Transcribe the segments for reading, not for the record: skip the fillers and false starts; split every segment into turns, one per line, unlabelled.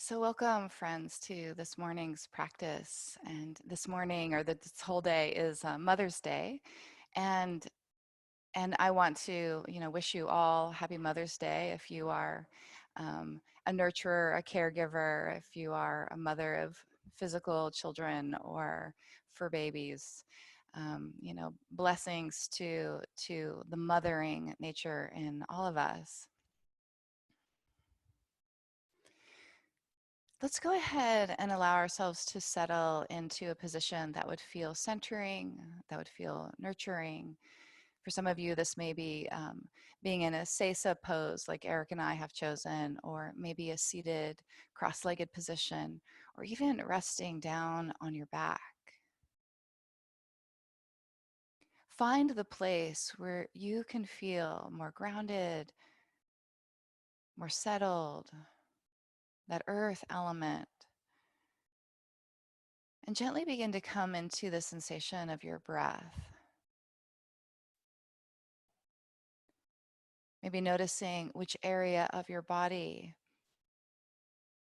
So welcome, friends, to this morning's practice. And this morning, or this whole day, is Mother's Day, and I want to, wish you all Happy Mother's Day. If you are a nurturer, a caregiver, if you are a mother of physical children or fur babies, blessings to the mothering nature in all of us. Let's go ahead and allow ourselves to settle into a position that would feel centering, that would feel nurturing. For some of you, this may be being in a sesa pose like Eric and I have chosen, or maybe a seated cross-legged position, or even resting down on your back. Find the place where you can feel more grounded, more settled, that earth element. And gently begin to come into the sensation of your breath. Maybe noticing which area of your body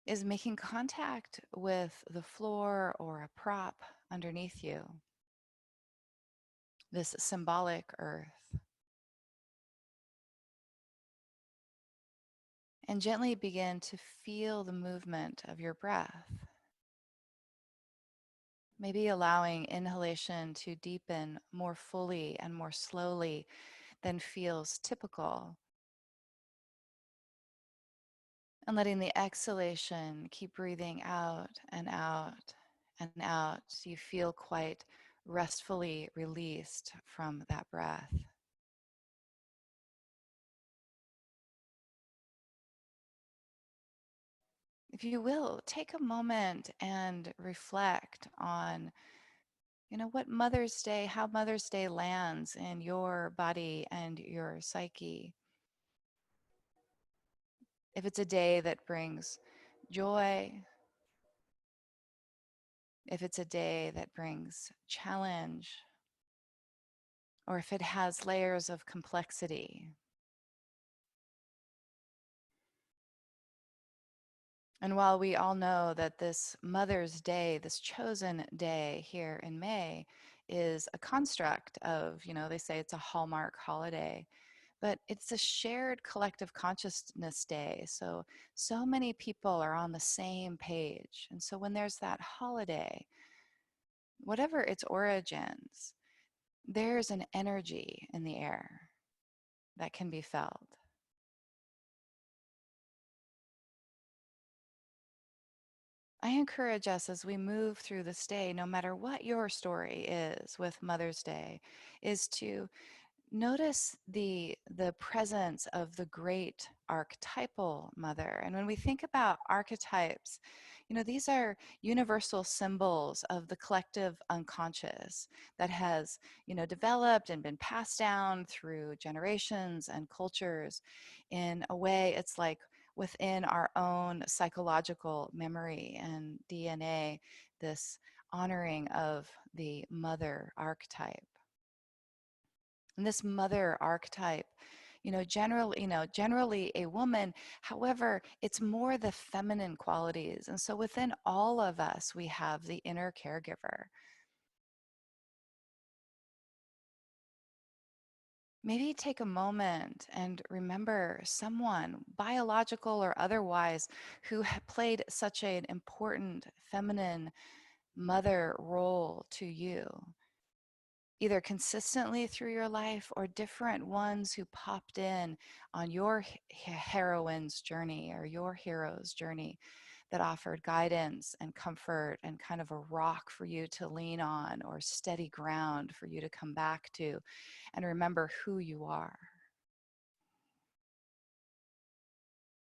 is making contact with the floor or a prop underneath you, this symbolic earth. And gently begin to feel the movement of your breath. Maybe allowing inhalation to deepen more fully and more slowly than feels typical. And letting the exhalation keep breathing out and out and out so you feel quite restfully released from that breath. If you will, take a moment and reflect on, what Mother's Day, how Mother's Day lands in your body and your psyche. If it's a day that brings joy, if it's a day that brings challenge, or if it has layers of complexity. And while we all know that this Mother's Day, this chosen day here in May, is a construct of, they say it's a hallmark holiday, but it's a shared collective consciousness day. So many people are on the same page. And so when there's that holiday, whatever its origins, there's an energy in the air that can be felt. I encourage us as we move through this day, no matter what your story is with Mother's Day, is to notice the presence of the great archetypal mother. And when we think about archetypes, these are universal symbols of the collective unconscious that has, developed and been passed down through generations and cultures. In a way, it's like within our own psychological memory and DNA, this honoring of the mother archetype. And this mother archetype, generally a woman. However, it's more the feminine qualities. And so within all of us, we have the inner caregiver. Maybe take a moment and remember someone, biological or otherwise, who played such an important feminine mother role to you, either consistently through your life or different ones who popped in on your heroine's journey or your hero's journey that offered guidance and comfort and kind of a rock for you to lean on or steady ground for you to come back to and remember who you are.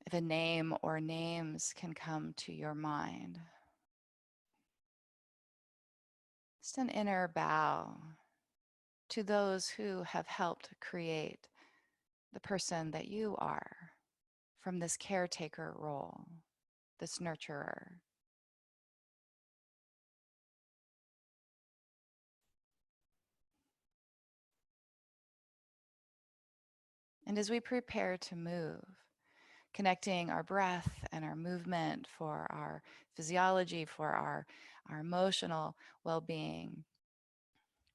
If a name or names can come to your mind, just an inner bow to those who have helped create the person that you are from this caretaker role, this nurturer. And as we prepare to move, connecting our breath and our movement for our physiology, for our emotional well-being.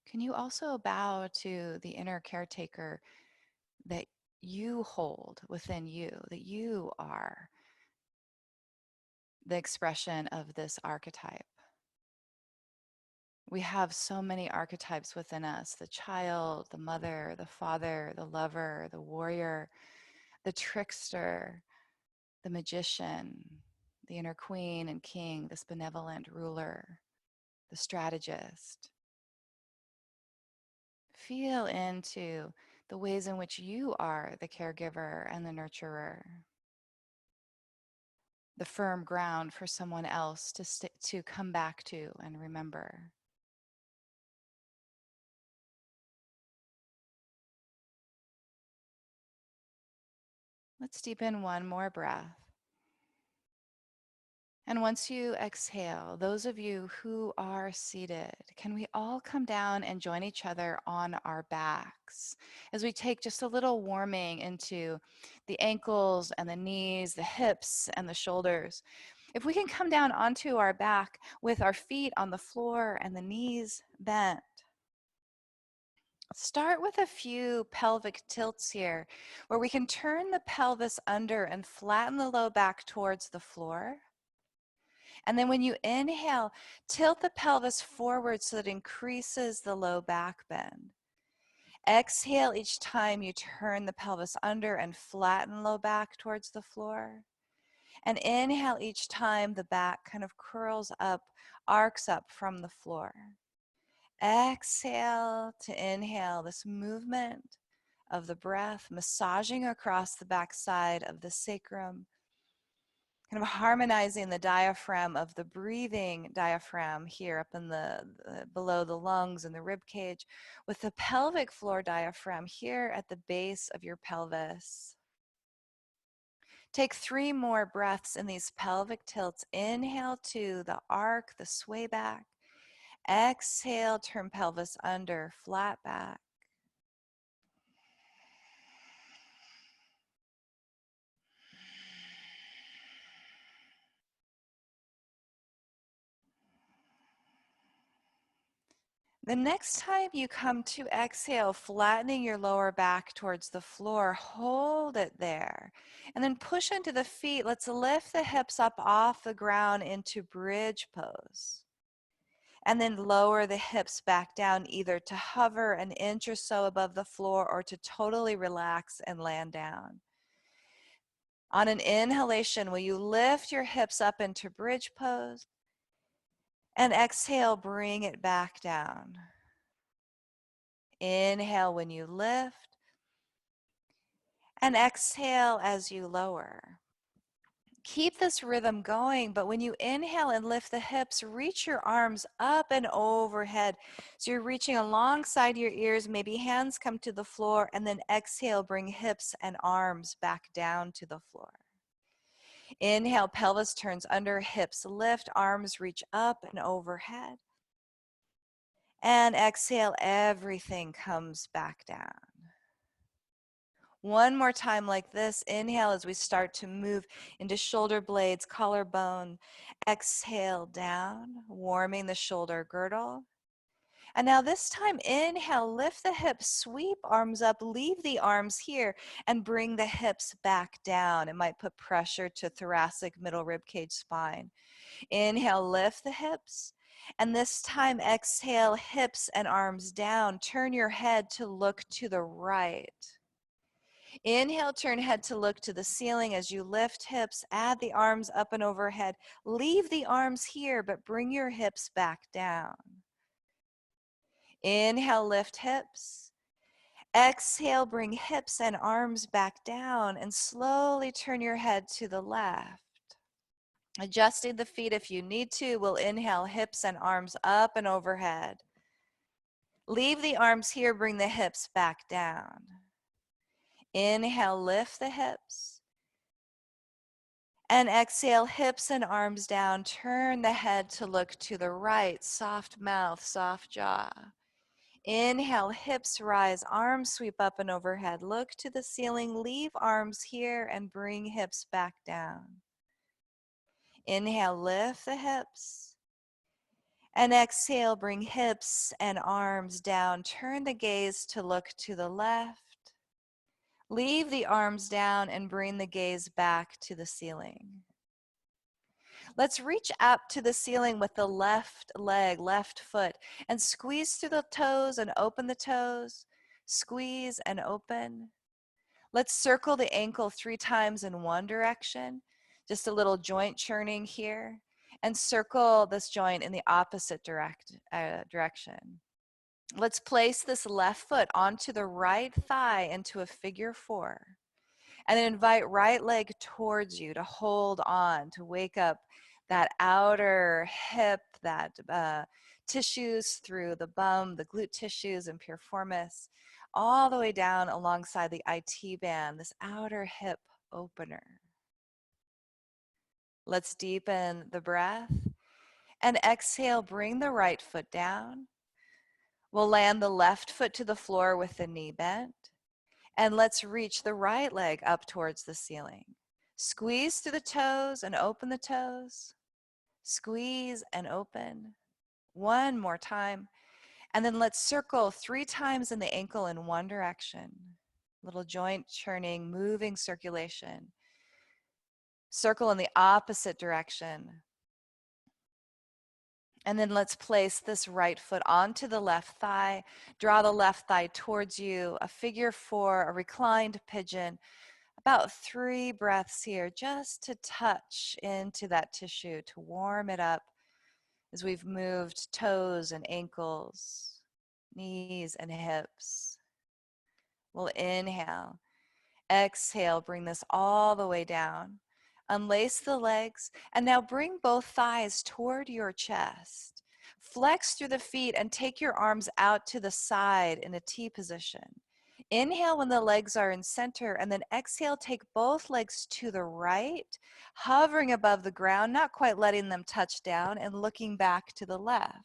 Can you also bow to the inner caretaker that you hold within you, that you are the expression of this archetype? We have so many archetypes within us: the child, the mother, the father, the lover, the warrior, the trickster, the magician, the inner queen and king, this benevolent ruler, the strategist. Feel into the ways in which you are the caregiver and the nurturer, the firm ground for someone else to come back to and remember. Let's deepen one more breath. And once you exhale, those of you who are seated, can we all come down and join each other on our backs as we take just a little warming into the ankles and the knees, the hips and the shoulders. If we can come down onto our back with our feet on the floor and the knees bent. Start with a few pelvic tilts here, where we can turn the pelvis under and flatten the low back towards the floor. And then when you inhale, tilt the pelvis forward so that it increases the low back bend. Exhale each time you turn the pelvis under and flatten low back towards the floor. And inhale each time the back kind of curls up, arcs up from the floor. Exhale to inhale, this movement of the breath massaging across the back side of the sacrum, kind of harmonizing the diaphragm of the breathing diaphragm here up in the below the lungs and the rib cage with the pelvic floor diaphragm here at the base of your pelvis. Take 3 more breaths in these pelvic tilts. Inhale to the arc, the sway back. Exhale, turn pelvis under, flat back. The next time you come to exhale, flattening your lower back towards the floor, hold it there. And then push into the feet. Let's lift the hips up off the ground into bridge pose. And then lower the hips back down, either to hover an inch or so above the floor or to totally relax and land down. On an inhalation, will you lift your hips up into bridge pose? And exhale, bring it back down. Inhale when you lift, and exhale as you lower. Keep this rhythm going, but when you inhale and lift the hips, reach your arms up and overhead. So you're reaching alongside your ears, maybe hands come to the floor, and then exhale, bring hips and arms back down to the floor. Inhale, pelvis turns under, hips lift, arms reach up and overhead. And exhale, everything comes back down. One more time like this. Inhale as we start to move into shoulder blades, collarbone. Exhale down, warming the shoulder girdle. And now this time, inhale, lift the hips, sweep arms up, leave the arms here, and bring the hips back down. It might put pressure to thoracic, middle rib cage, spine. Inhale, lift the hips. And this time, exhale, hips and arms down. Turn your head to look to the right. Inhale, turn head to look to the ceiling as you lift hips, add the arms up and overhead. Leave the arms here, but bring your hips back down. Inhale, lift hips. Exhale, bring hips and arms back down and slowly turn your head to the left. Adjusting the feet if you need to. We'll inhale, hips and arms up and overhead. Leave the arms here, bring the hips back down. Inhale, lift the hips. And exhale, hips and arms down. Turn the head to look to the right. Soft mouth, soft jaw. Inhale, hips rise, arms sweep up and overhead. Look to the ceiling, leave arms here and bring hips back down. Inhale, lift the hips. And exhale, bring hips and arms down. Turn the gaze to look to the left. Leave the arms down and bring the gaze back to the ceiling. Let's reach up to the ceiling with the left leg, left foot, and squeeze through the toes and open the toes. Squeeze and open. Let's circle the ankle 3 times in one direction. Just a little joint churning here. And circle this joint in the opposite direction. Let's place this left foot onto the right thigh into a figure 4. And then invite right leg towards you to hold on, to wake up that outer hip, that tissues through the bum, the glute tissues and piriformis, all the way down alongside the IT band, this outer hip opener. Let's deepen the breath. And exhale, bring the right foot down. We'll land the left foot to the floor with the knee bent. And let's reach the right leg up towards the ceiling. Squeeze through the toes and open the toes. Squeeze and open. One more time. And then let's circle 3 times in the ankle in one direction. Little joint churning, moving circulation. Circle in the opposite direction. And then let's place this right foot onto the left thigh. Draw the left thigh towards you, a figure 4, a reclined pigeon. About 3 breaths here, just to touch into that tissue, to warm it up as we've moved toes and ankles, knees and hips. We'll inhale, exhale, bring this all the way down. Unlace the legs, and now bring both thighs toward your chest. Flex through the feet and take your arms out to the side in a T position. Inhale when the legs are in center, and then exhale, take both legs to the right, hovering above the ground, not quite letting them touch down, and looking back to the left.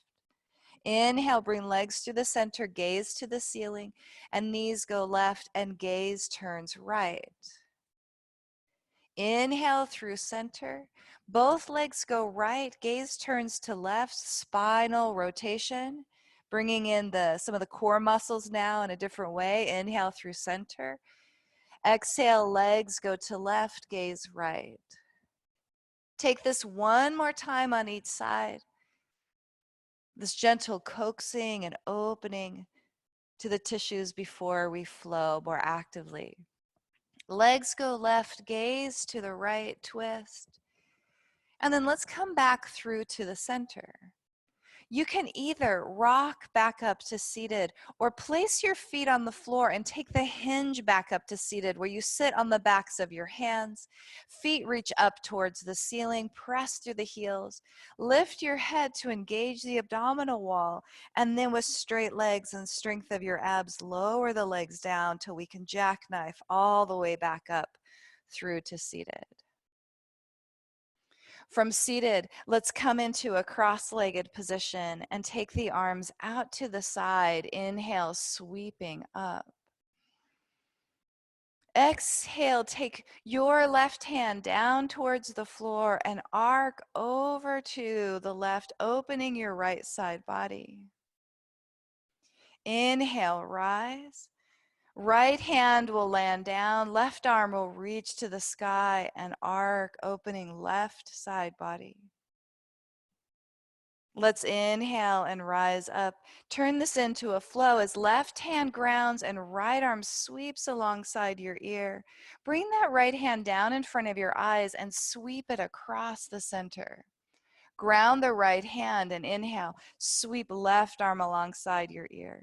Inhale, bring legs to the center, gaze to the ceiling, and knees go left and gaze turns right. Inhale through center. Both legs go right, gaze turns to left, spinal rotation. Bringing in some of the core muscles now in a different way. Inhale through center. Exhale, legs go to left, gaze right. Take this one more time on each side. This gentle coaxing and opening to the tissues before we flow more actively. Legs go left, gaze to the right, twist. And then let's come back through to the center. You can either rock back up to seated or place your feet on the floor and take the hinge back up to seated, where you sit on the backs of your hands. Feet reach up towards the ceiling, press through the heels. Lift your head to engage the abdominal wall, and then with straight legs and strength of your abs, lower the legs down till we can jackknife all the way back up through to seated. From seated, let's come into a cross-legged position and take the arms out to the side. Inhale, sweeping up. Exhale, take your left hand down towards the floor and arc over to the left, opening your right side body. Inhale, rise. Right hand will land down, left arm will reach to the sky and arc, opening left side body. Let's inhale and rise up. Turn this into a flow as left hand grounds and right arm sweeps alongside your ear. Bring that right hand down in front of your eyes and sweep it across the center. Ground the right hand and inhale. Sweep left arm alongside your ear.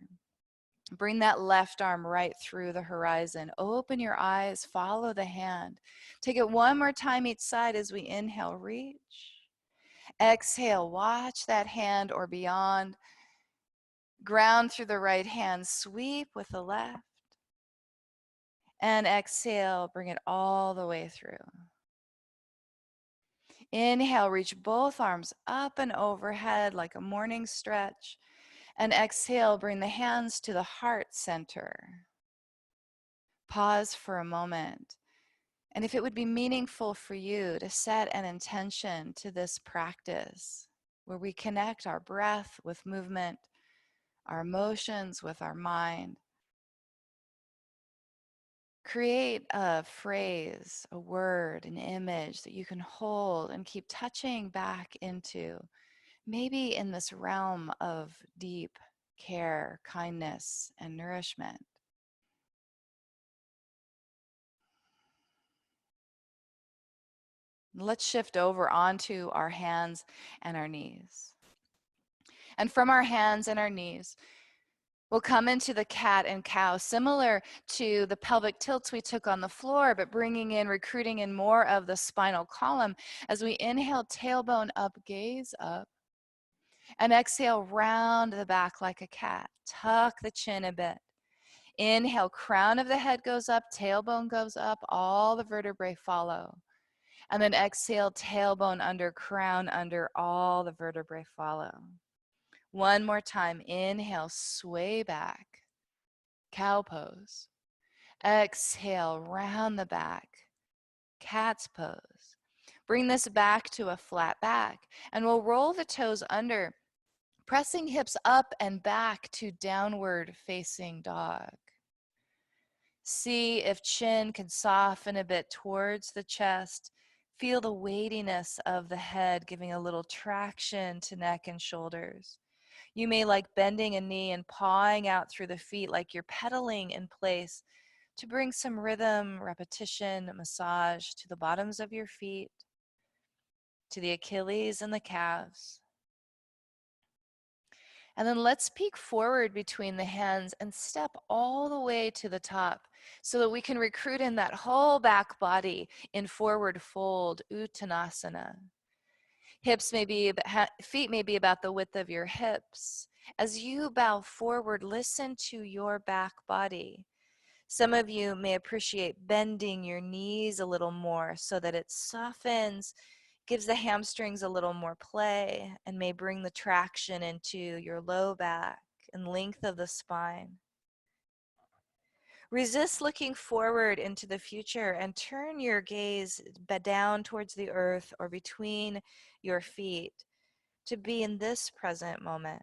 Bring that left arm right through the horizon. Open your eyes, follow the hand. Take it one more time each side as we inhale, reach. Exhale, watch that hand or beyond. Ground through the right hand, sweep with the left. And exhale, bring it all the way through. Inhale, reach both arms up and overhead like a morning stretch. And exhale, bring the hands to the heart center. Pause for a moment. And if it would be meaningful for you to set an intention to this practice, where we connect our breath with movement, our emotions with our mind, create a phrase, a word, an image that you can hold and keep touching back into, maybe in this realm of deep care, kindness, and nourishment. Let's shift over onto our hands and our knees. And from our hands and our knees, we'll come into the cat and cow, similar to the pelvic tilts we took on the floor, but recruiting in more of the spinal column. As we inhale, tailbone up, gaze up. And exhale, round the back like a cat. Tuck the chin a bit. Inhale, crown of the head goes up, tailbone goes up, all the vertebrae follow. And then exhale, tailbone under, crown under, all the vertebrae follow. One more time. Inhale, sway back, cow pose. Exhale, round the back, cat's pose. Bring this back to a flat back, and we'll roll the toes under, pressing hips up and back to downward facing dog. See if chin can soften a bit towards the chest. Feel the weightiness of the head, giving a little traction to neck and shoulders. You may like bending a knee and pawing out through the feet like you're pedaling in place to bring some rhythm, repetition, massage to the bottoms of your feet, to the Achilles and the calves. And then let's peek forward between the hands and step all the way to the top so that we can recruit in that whole back body in forward fold, Uttanasana. Feet may be about the width of your hips. As you bow forward, listen to your back body. Some of you may appreciate bending your knees a little more so that it softens, gives the hamstrings a little more play, and may bring the traction into your low back and length of the spine. Resist looking forward into the future and turn your gaze down towards the earth or between your feet to be in this present moment.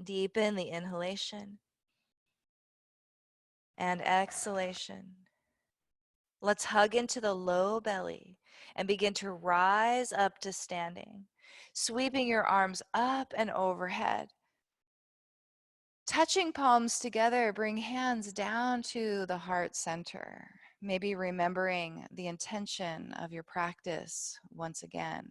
Deepen the inhalation and exhalation. Let's hug into the low belly and begin to rise up to standing, sweeping your arms up and overhead. Touching palms together, bring hands down to the heart center. Maybe remembering the intention of your practice once again.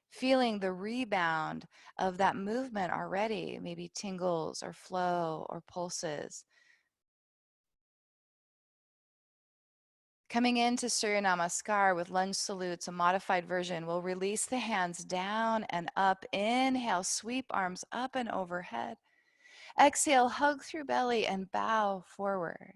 Feeling the rebound of that movement already, maybe tingles or flow or pulses. Coming into Surya Namaskar with lunge salutes, a modified version, we'll release the hands down and up. Inhale, sweep arms up and overhead. Exhale, hug through belly and bow forward.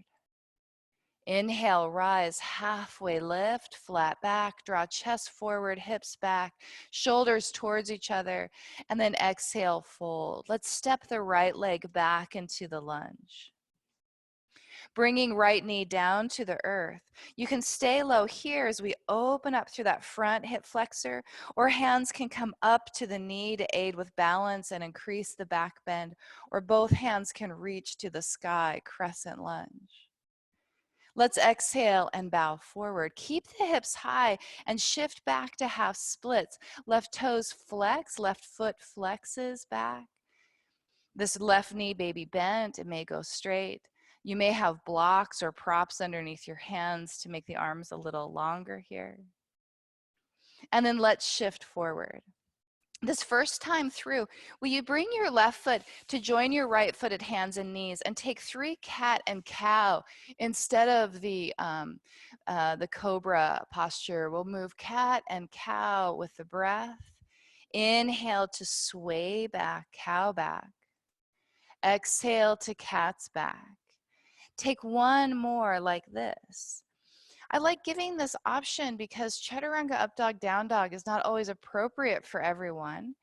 Inhale, rise, halfway lift, flat back, draw chest forward, hips back, shoulders towards each other, and then exhale, fold. Let's step the right leg back into the lunge. Bringing right knee down to the earth. You can stay low here as we open up through that front hip flexor, or hands can come up to the knee to aid with balance and increase the back bend, or both hands can reach to the sky, crescent lunge. Let's exhale and bow forward. Keep the hips high and shift back to half splits. Left toes flex, left foot flexes back. This left knee may be bent, it may go straight. You may have blocks or props underneath your hands to make the arms a little longer here. And then let's shift forward. This first time through, will you bring your left foot to join your right foot at hands and knees and take 3 cat and cow instead of the cobra posture. We'll move cat and cow with the breath. Inhale to sway back, cow back. Exhale to cat's back. Take one more like this. I like giving this option because chaturanga up dog, down dog is not always appropriate for everyone.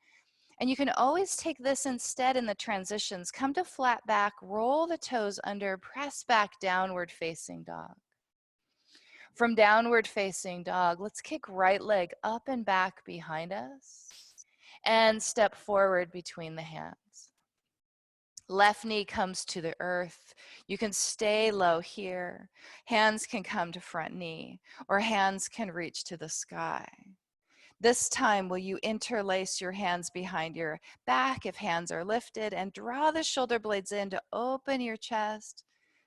And you can always take this instead in the transitions. Come to flat back, roll the toes under, press back, downward facing dog. From downward facing dog, let's kick right leg up and back behind us and step forward between the hands. Left knee comes to the earth. You can stay low here. Hands can come to front knee, or hands can reach to the sky. This time, will you interlace your hands behind your back if hands are lifted, and draw the shoulder blades in to open your chest.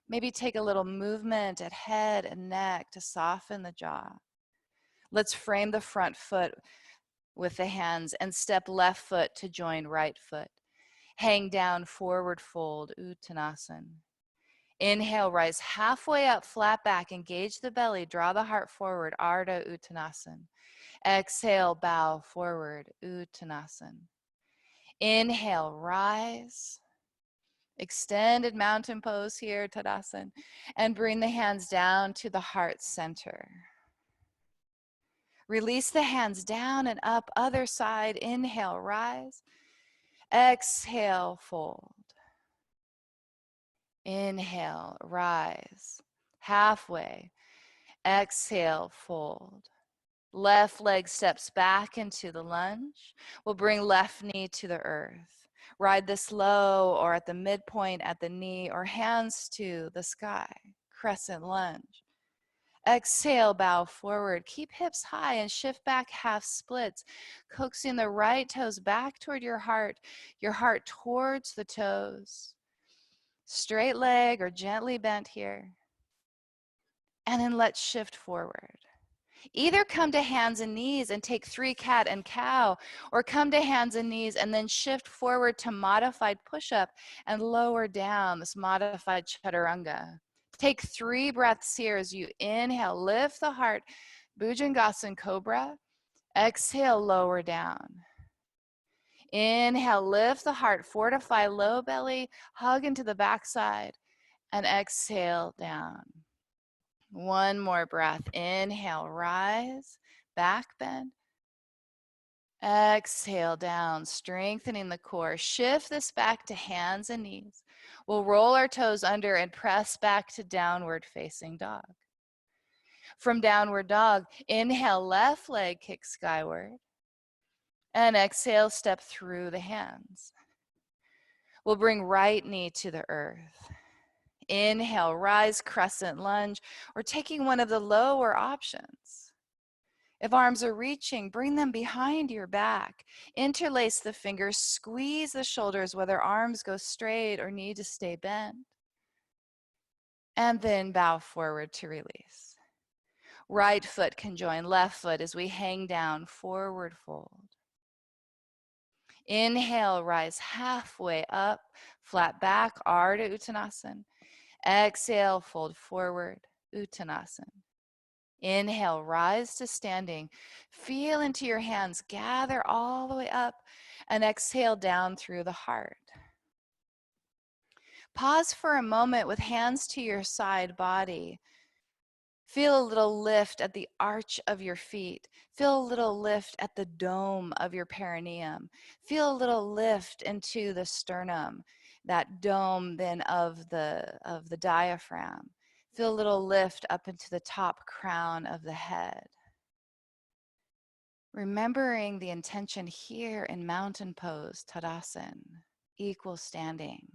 Maybe take a little movement at head and neck to soften the jaw. Let's frame the front foot with the hands and step left foot to join right foot. Hang down, forward fold, Uttanasana. Inhale, rise halfway up, flat back, engage the belly, draw the heart forward, Ardha Uttanasana. Exhale, bow forward, Uttanasana. Inhale, rise. Extended mountain pose here, Tadasana. And bring the hands down to the heart center. Release the hands down and up, other side. Inhale, rise. Exhale, fold. Inhale, rise. Halfway. Exhale, fold. Left leg steps back into the lunge. We'll bring left knee to the earth. Ride this low or at the midpoint at the knee, or hands to the sky. Crescent lunge. Exhale, bow forward. Keep hips high and shift back half splits. Coaxing the right toes back toward your heart towards the toes. Straight leg or gently bent here. And then let's shift forward. Either come to hands and knees and take 3 cat and cow, or come to hands and knees and then shift forward to modified push-up and lower down, this modified chaturanga. Take 3 breaths here as you inhale, lift the heart, Bhujangasana Cobra. Exhale, lower down. Inhale, lift the heart, fortify low belly, hug into the backside, and exhale down. One more breath. Inhale, rise, back bend. Exhale down, strengthening the core. Shift this back to hands and knees. We'll roll our toes under and press back to downward facing dog. From downward dog, inhale, left leg kick skyward. And exhale, step through the hands. We'll bring right knee to the earth. Inhale, rise, crescent lunge, or taking one of the lower options. If arms are reaching, bring them behind your back. Interlace the fingers, squeeze the shoulders, whether arms go straight or need to stay bent. And then bow forward to release. Right foot can join left foot as we hang down, forward fold. Inhale, rise halfway up, flat back, Ardha Uttanasana. Exhale, fold forward, Uttanasana. Inhale, rise to standing. Feel into your hands, gather all the way up, and exhale down through the heart. Pause for a moment with hands to your side body. Feel a little lift at the arch of your feet. Feel a little lift at the dome of your perineum. Feel a little lift into the sternum, that dome then of the diaphragm. Feel a little lift up into the top crown of the head. Remembering the intention here in mountain pose, Tadasana, equal standing.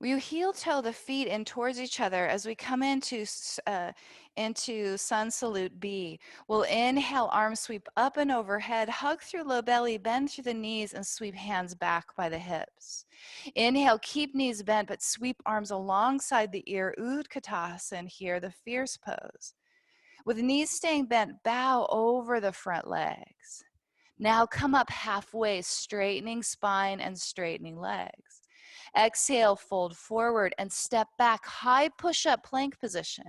Will you heel toe the feet in towards each other as we come into Sun Salute B? We'll inhale, arms sweep up and overhead, hug through low belly, bend through the knees, and sweep hands back by the hips. Inhale, keep knees bent, but sweep arms alongside the ear, Utkatasana here, the fierce pose. With knees staying bent, bow over the front legs. Now come up halfway, straightening spine and straightening legs. Exhale, fold forward and step back, high push-up plank position.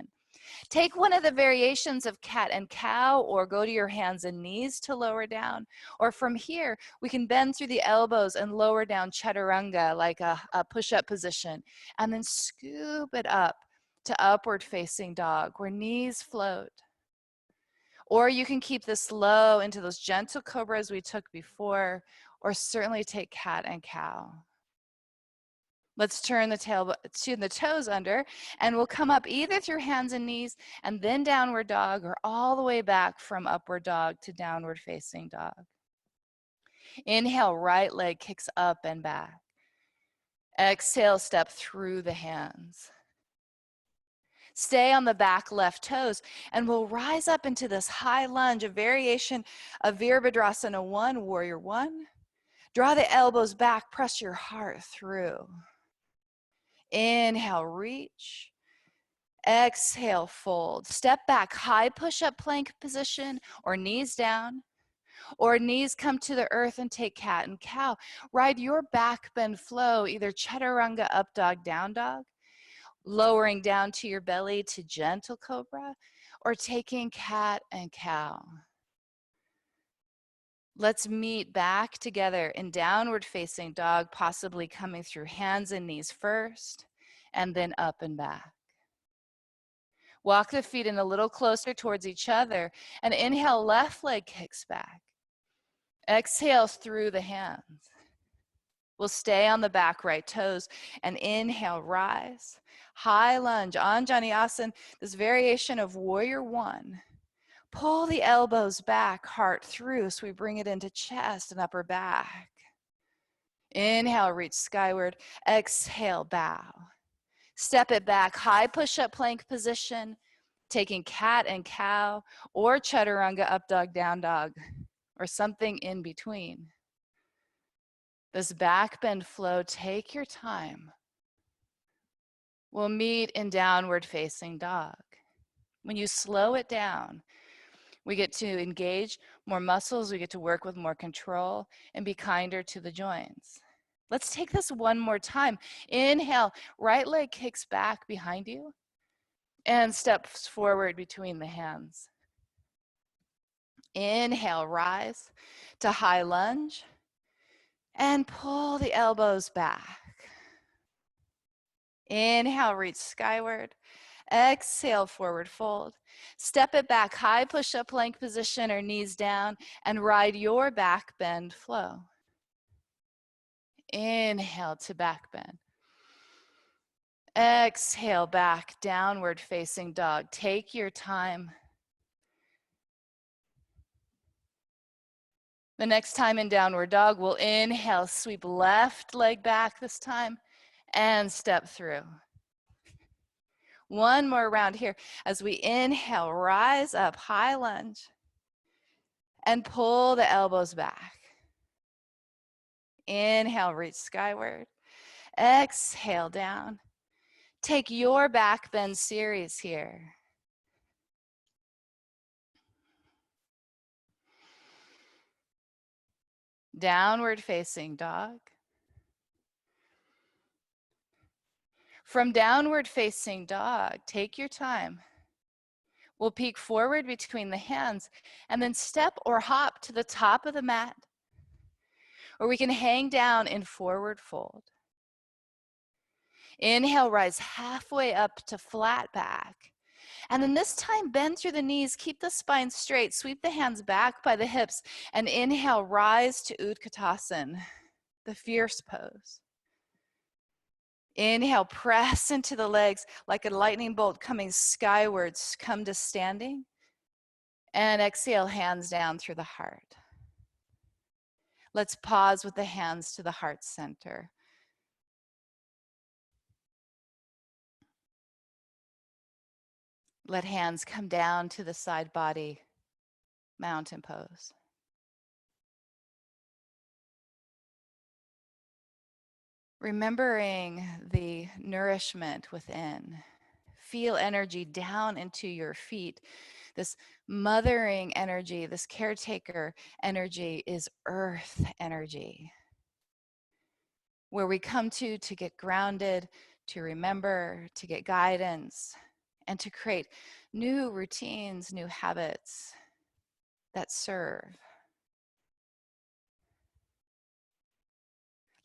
Take one of the variations of cat and cow, or go to your hands and knees to lower down. Or from here, we can bend through the elbows and lower down chaturanga, like a push-up position, and then scoop it up to upward facing dog, where knees float. Or you can keep this low into those gentle cobras we took before, or certainly take cat and cow. Let's turn the toes under, and we'll come up either through hands and knees and then downward dog, or all the way back from upward dog to downward facing dog. Inhale, right leg kicks up and back. Exhale, step through the hands. Stay on the back left toes, and we'll rise up into this high lunge, a variation of Virabhadrasana 1, Warrior 1. Draw the elbows back, press your heart through. Inhale, reach. Exhale, fold. Step back, high push-up plank position, or knees down, or knees come to the earth and take cat and cow. Ride your back bend flow, either chaturanga, up dog, down dog, lowering down to your belly to gentle cobra, or taking cat and cow. Let's meet back together in downward facing dog, possibly coming through hands and knees first, and then up and back. Walk the feet in a little closer towards each other, and inhale, left leg kicks back. Exhale through the hands. We'll stay on the back right toes, and inhale, rise. High lunge, Anjani Asana, this variation of Warrior 1. Pull the elbows back, heart through, so we bring it into chest and upper back. Inhale, reach skyward. Exhale, bow. Step it back, high push-up plank position, taking cat and cow, or chaturanga, up dog, down dog, or something in between. This back bend flow, take your time. We'll meet in downward facing dog. When you slow it down, we get to engage more muscles, we get to work with more control and be kinder to the joints. Let's take this one more time. Inhale, right leg kicks back behind you and steps forward between the hands. Inhale, rise to high lunge and pull the elbows back. Inhale, reach skyward. Exhale, forward fold. Step it back, high push-up plank position or knees down, and ride your back bend flow. Inhale to back bend. Exhale, back, downward facing dog. Take your time. The next time in downward dog, we'll inhale, sweep left leg back this time, and step through. One more round here. As we inhale, rise up, high lunge, and pull the elbows back. Inhale, reach skyward. Exhale, down. Take your back bend series here. Downward facing dog. From downward facing dog, take your time. We'll peek forward between the hands and then step or hop to the top of the mat. Or we can hang down in forward fold. Inhale, rise halfway up to flat back. And then this time, bend through the knees, keep the spine straight, sweep the hands back by the hips, and inhale, rise to Utkatasana, the fierce pose. Inhale, press into the legs like a lightning bolt coming skywards, come to standing. And exhale, hands down through the heart. Let's pause with the hands to the heart center. Let hands come down to the side body, mountain pose. Remembering the nourishment within. Feel energy down into your feet. This mothering energy, this caretaker energy is earth energy. Where we come to get grounded, to remember, to get guidance, and to create new routines, new habits that serve.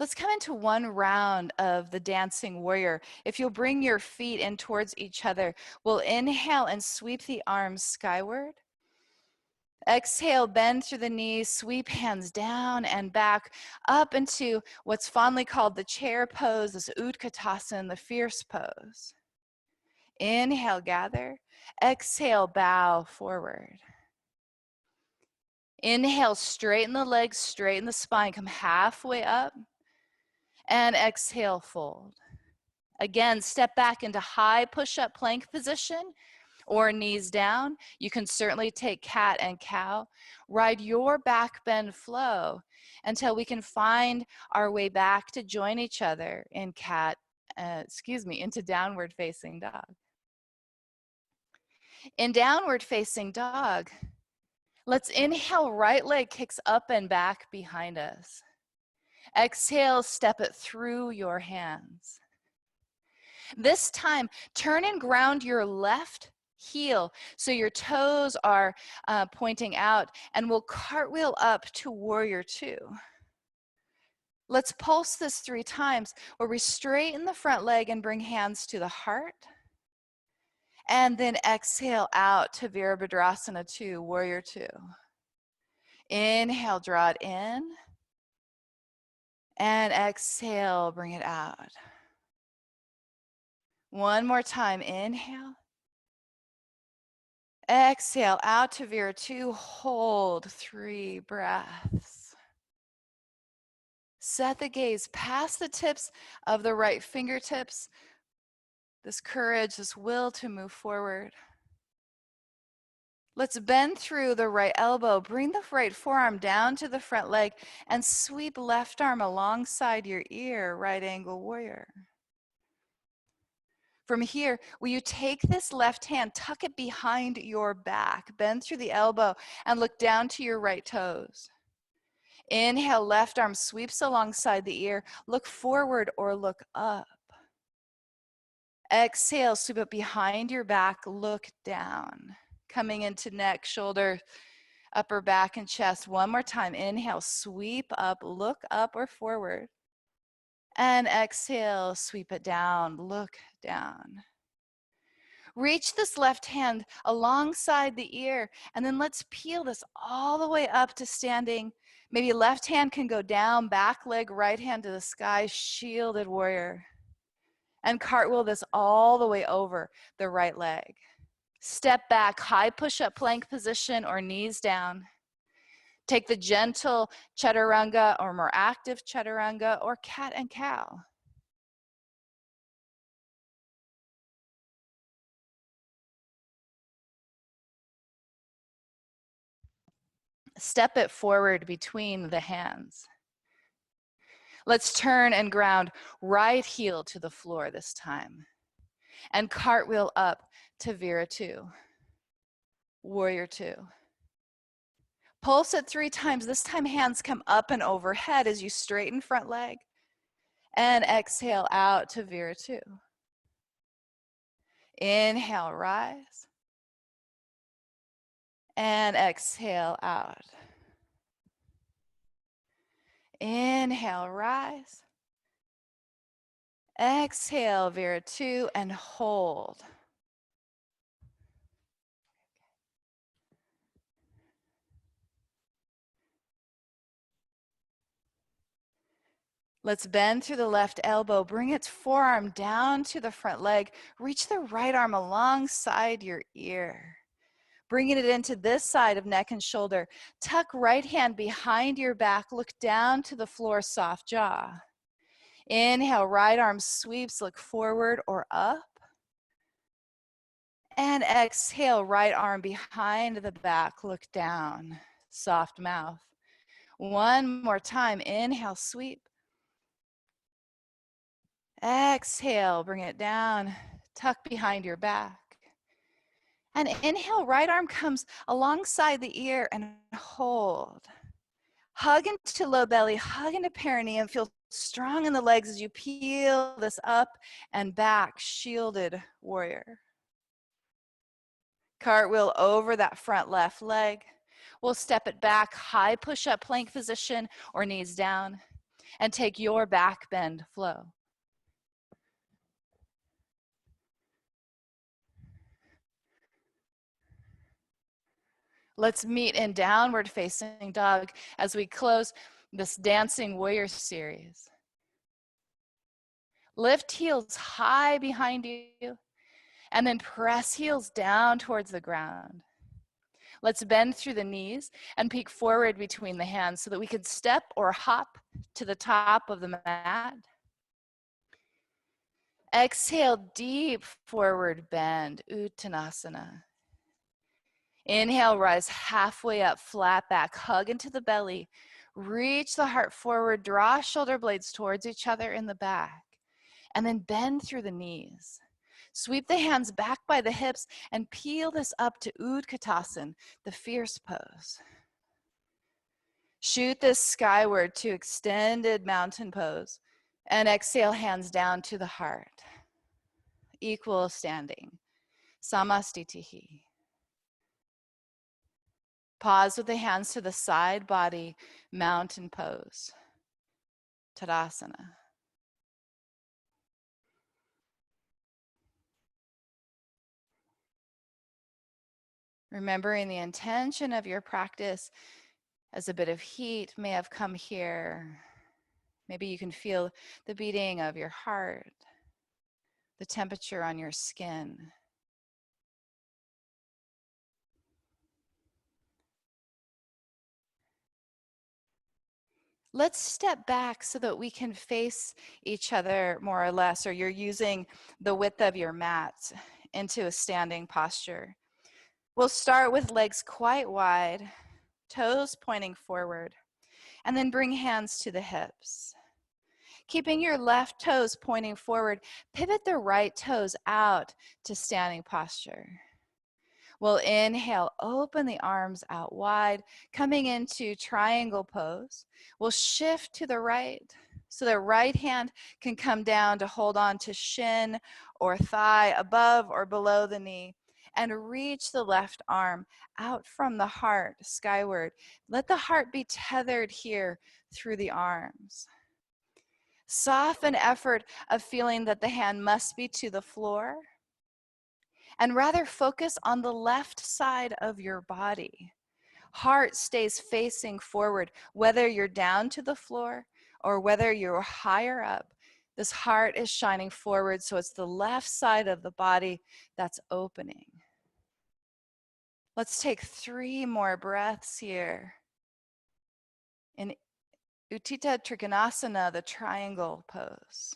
Let's come into one round of the dancing warrior. If you'll bring your feet in towards each other, we'll inhale and sweep the arms skyward. Exhale, bend through the knees, sweep hands down and back up into what's fondly called the chair pose, this Utkatasana, the fierce pose. Inhale, gather. Exhale, bow forward. Inhale, straighten the legs, straighten the spine, come halfway up. And exhale, fold. Again, step back into high push-up plank position or knees down. You can certainly take cat and cow. Ride your back bend flow until we can find our way back to join each other in into downward facing dog. In downward facing dog, let's inhale, right leg kicks up and back behind us. Exhale, step it through your hands. This time, turn and ground your left heel so your toes are pointing out, and we'll cartwheel up to warrior two. Let's pulse this 3 times where we straighten the front leg and bring hands to the heart. And then exhale out to Virabhadrasana 2, warrior 2. Inhale, draw it in. And exhale, bring it out. One more time, inhale. Exhale, out to Vira 2, hold 3 breaths. Set the gaze past the tips of the right fingertips. This courage, this will to move forward. Let's bend through the right elbow, bring the right forearm down to the front leg, and sweep left arm alongside your ear, right angle warrior. From here, will you take this left hand, tuck it behind your back, bend through the elbow, and look down to your right toes. Inhale, left arm sweeps alongside the ear, look forward or look up. Exhale, sweep it behind your back, look down. Coming into neck, shoulder, upper back, and chest. One more time. Inhale, sweep up, look up or forward. And exhale, sweep it down, look down. Reach this left hand alongside the ear, and then let's peel this all the way up to standing. Maybe left hand can go down, back leg, right hand to the sky, shielded warrior. And cartwheel this all the way over the right leg. Step back, high push-up plank position or knees down. Take the gentle chaturanga or more active chaturanga or cat and cow. Step it forward between the hands. Let's turn and ground right heel to the floor this time. And cartwheel up to Vira 2, warrior 2. Pulse it 3 times. This time hands come up and overhead as you straighten front leg. And exhale out to Vira 2. Inhale, rise. And exhale out. Inhale, rise. Exhale, Vira 2, and hold. Let's bend through the left elbow, bring its forearm down to the front leg, reach the right arm alongside your ear. Bringing it into this side of neck and shoulder. Tuck right hand behind your back, look down to the floor, soft jaw. Inhale, right arm sweeps, look forward or up. And exhale, right arm behind the back, look down, soft mouth. One more time, inhale, sweep. Exhale, bring it down, tuck behind your back. And inhale, right arm comes alongside the ear and hold. Hug into low belly, hug into perineum. Feel strong in the legs as you peel this up and back, shielded warrior. Cartwheel over that front left leg. We'll step it back, high push-up plank position or knees down, and take your back bend flow. Let's meet in downward facing dog as we close this dancing warrior series. Lift heels high behind you and then press heels down towards the ground. Let's bend through the knees and peek forward between the hands so that we can step or hop to the top of the mat. Exhale, deep forward bend, Uttanasana. Inhale, rise halfway up, flat back, hug into the belly. Reach the heart forward, draw shoulder blades towards each other in the back, and then bend through the knees. Sweep the hands back by the hips and peel this up to Utkatasana, the fierce pose. Shoot this skyward to extended mountain pose, and exhale, hands down to the heart. Equal standing, Samastitihi. Pause with the hands to the side body, mountain pose, Tadasana. Remembering the intention of your practice as a bit of heat may have come here. Maybe you can feel the beating of your heart, the temperature on your skin. Let's step back so that we can face each other more or less, or you're using the width of your mat into a standing posture. We'll start with legs quite wide, toes pointing forward, and then bring hands to the hips. Keeping your left toes pointing forward, pivot the right toes out to standing posture. We'll inhale, open the arms out wide, coming into triangle pose. We'll shift to the right so the right hand can come down to hold on to shin or thigh above or below the knee, and reach the left arm out from the heart skyward. Let the heart be tethered here through the arms. Soften effort of feeling that the hand must be to the floor, and rather focus on the left side of your body. Heart stays facing forward, whether you're down to the floor or whether you're higher up. This heart is shining forward, so it's the left side of the body that's opening. Let's take 3 more breaths here. In Utthita Trikonasana, the triangle pose.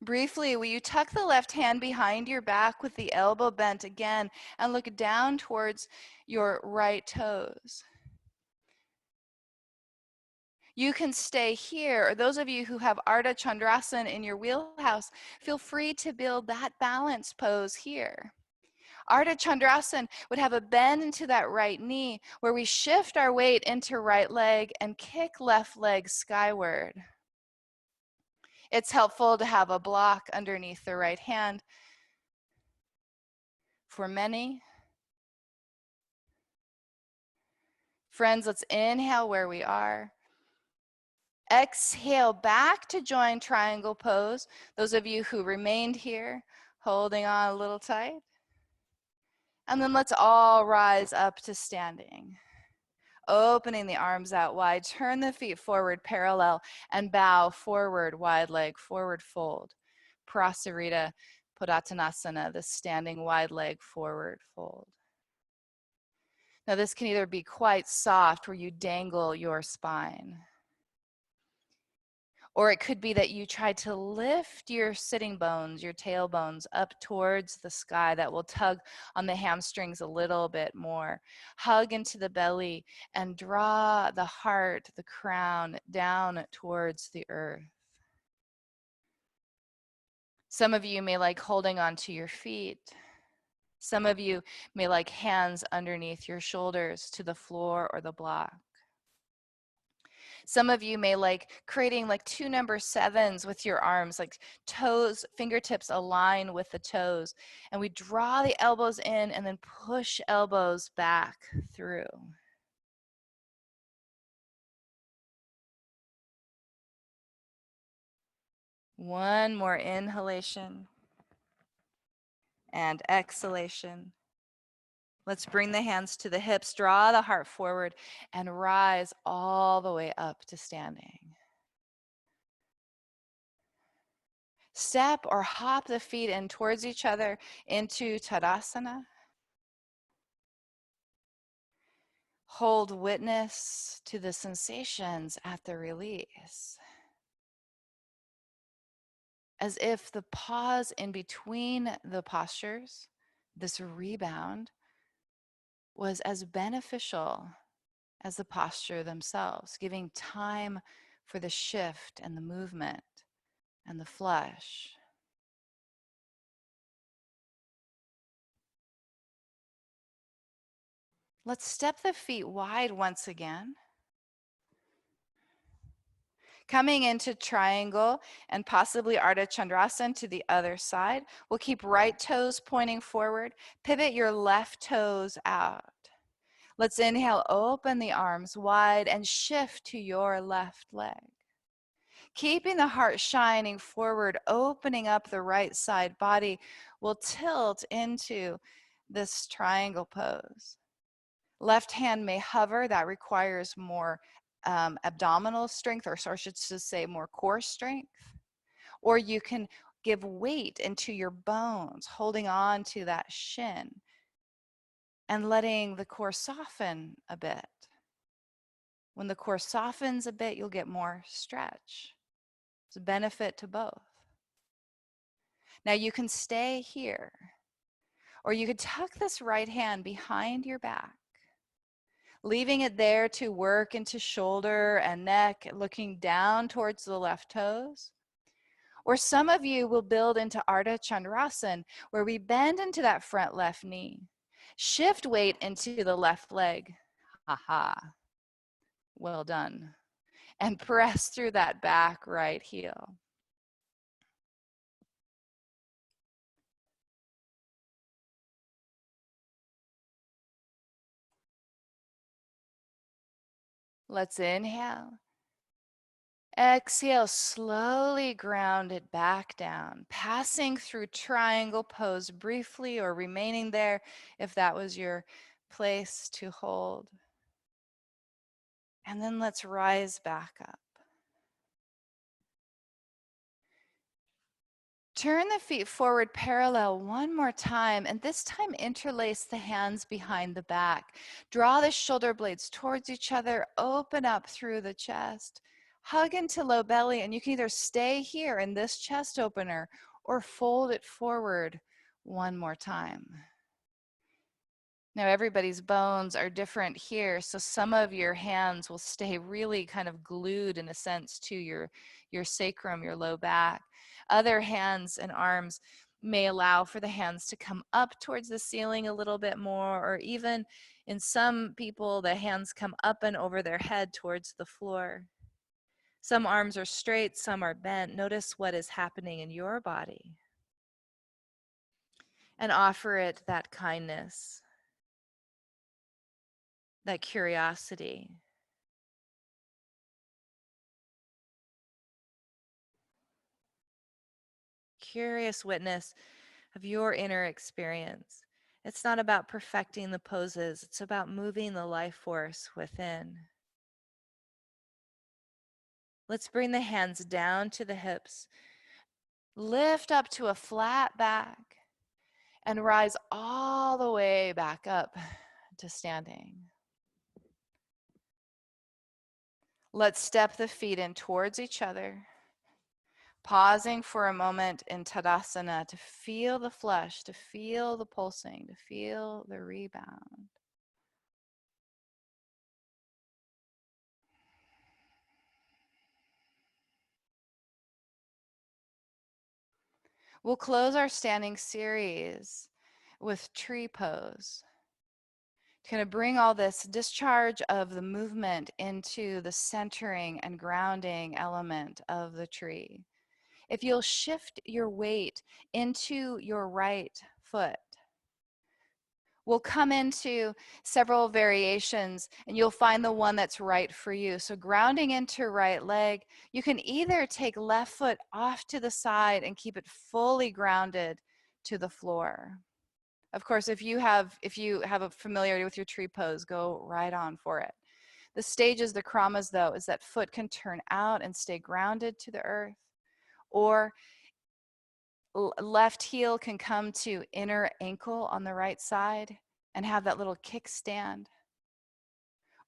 Briefly, will you tuck the left hand behind your back with the elbow bent again and look down towards your right toes? You can stay here, or those of you who have Ardha Chandrasana in your wheelhouse, feel free to build that balance pose here. Ardha Chandrasana would have a bend into that right knee where we shift our weight into right leg and kick left leg skyward. It's helpful to have a block underneath the right hand. For many, friends, let's inhale where we are. Exhale back to join triangle pose. Those of you who remained here, holding on a little tight. And then let's all rise up to standing. Opening the arms out wide, turn the feet forward parallel and bow forward, wide leg, forward fold. Prasarita Padottanasana, the standing wide leg forward fold. Now this can either be quite soft where you dangle your spine, or it could be that you try to lift your sitting bones, your tailbones up towards the sky. That will tug on the hamstrings a little bit more. Hug into the belly and draw the heart, the crown, down towards the earth. Some of you may like holding onto your feet. Some of you may like hands underneath your shoulders to the floor or the block. Some of you may like creating like 2 number 7s with your arms, like toes, fingertips align with the toes. And we draw the elbows in and then push elbows back through. One more inhalation and exhalation. Let's bring the hands to the hips, draw the heart forward, and rise all the way up to standing. Step or hop the feet in towards each other into Tadasana. Hold witness to the sensations at the release. As if the pause in between the postures, this rebound, was as beneficial as the posture themselves, giving time for the shift and the movement and the flush. Let's step the feet wide once again. Coming into triangle and possibly Ardha Chandrasana to the other side. We'll keep right toes pointing forward. Pivot your left toes out. Let's inhale, open the arms wide and shift to your left leg. Keeping the heart shining forward, opening up the right side body, will tilt into this triangle pose. Left hand may hover, that requires more abdominal strength, or I should just say more core strength. Or you can give weight into your bones, holding on to that shin and letting the core soften a bit. When the core softens a bit, you'll get more stretch. It's a benefit to both. Now you can stay here, or you could tuck this right hand behind your back, leaving it there to work into shoulder and neck, looking down towards the left toes. Or some of you will build into Ardha Chandrasana, where we bend into that front left knee. Shift weight into the left leg. Aha. Well done. And press through that back right heel. Let's inhale. Exhale, slowly ground it back down, passing through triangle pose briefly or remaining there if that was your place to hold. And then let's rise back up. Turn the feet forward parallel one more time, and this time interlace the hands behind the back. Draw the shoulder blades towards each other, open up through the chest. Hug into low belly, and you can either stay here in this chest opener or fold it forward one more time. Now everybody's bones are different here, so some of your hands will stay really kind of glued in a sense to your sacrum, your low back. Other hands and arms may allow for the hands to come up towards the ceiling a little bit more, or even in some people, the hands come up and over their head towards the floor. Some arms are straight, some are bent. Notice what is happening in your body and offer it that kindness, that curiosity. Curious witness of your inner experience. It's not about perfecting the poses, it's about moving the life force within. Let's bring the hands down to the hips. Lift up to a flat back and rise all the way back up to standing. Let's step the feet in towards each other, pausing for a moment in Tadasana to feel the flush, to feel the pulsing, to feel the rebound. We'll close our standing series with tree pose. It's going to bring all this discharge of the movement into the centering and grounding element of the tree. If you'll shift your weight into your right foot, We'll come into several variations and you'll find the one that's right for you. So grounding into right leg, you can either take left foot off to the side and keep it fully grounded to the floor. Of course, if you have a familiarity with your tree pose, go right on for it. The stages, the kramas though, is that foot can turn out and stay grounded to the earth, or left heel can come to inner ankle on the right side and have that little kickstand.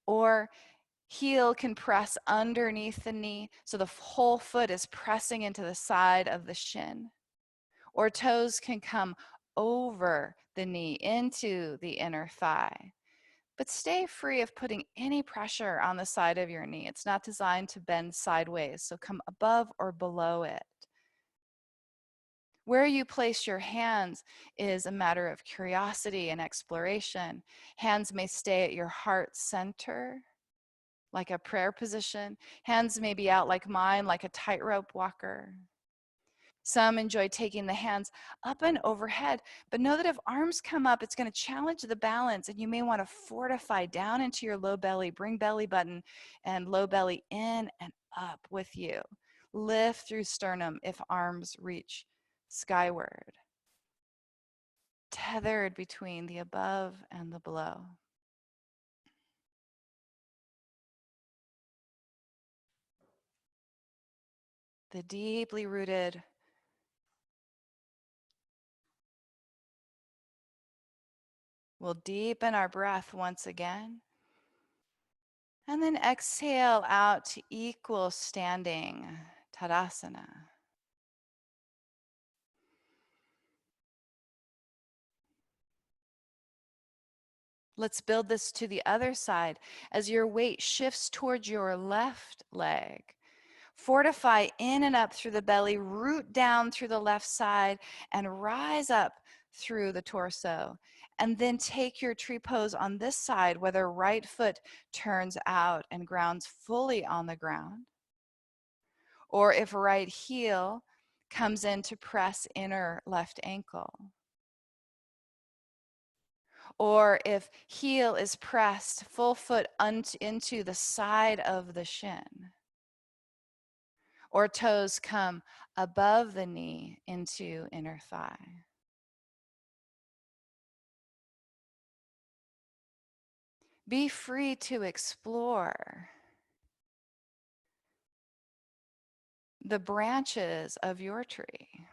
Or heel can press underneath the knee so the whole foot is pressing into the side of the shin. Or toes can come over the knee into the inner thigh. But stay free of putting any pressure on the side of your knee. It's not designed to bend sideways, so come above or below it. Where you place your hands is a matter of curiosity and exploration. Hands may stay at your heart center, like a prayer position. Hands may be out like mine, like a tightrope walker. Some enjoy taking the hands up and overhead, but know that if arms come up, it's going to challenge the balance, and you may want to fortify down into your low belly, bring belly button and low belly in and up with you. Lift through sternum if arms reach skyward. Tethered between the above and the below. The deeply rooted will deepen our breath once again. And then exhale out to equal standing, Tadasana. Let's build this to the other side as your weight shifts towards your left leg. Fortify in and up through the belly, root down through the left side, and rise up through the torso. And then take your tree pose on this side, whether right foot turns out and grounds fully on the ground, or if right heel comes in to press inner left ankle, or if heel is pressed full foot into the side of the shin, or toes come above the knee into inner thigh. Be free to explore the branches of your tree.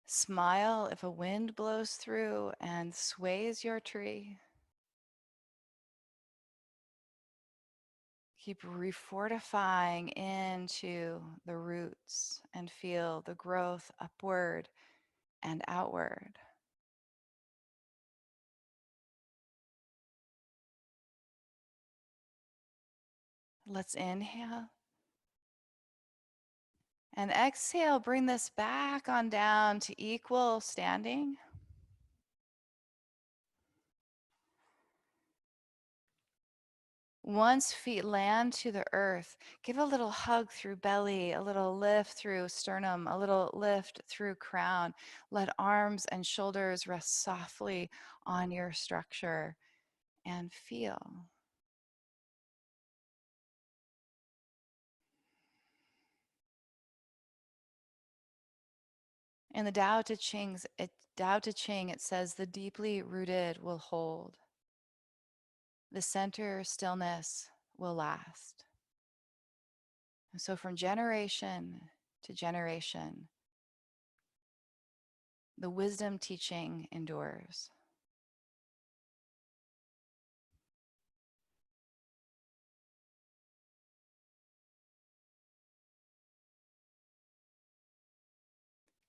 Smile if a wind blows through and sways your tree. Keep refortifying into the roots and feel the growth upward and outward. Let's inhale. And exhale, bring this back on down to equal standing. Once feet land to the earth, give a little hug through belly, a little lift through sternum, a little lift through crown. Let arms and shoulders rest softly on your structure and feel. In the Tao Te Ching, it says the deeply rooted will hold. The center stillness will last. And so from generation to generation, the wisdom teaching endures.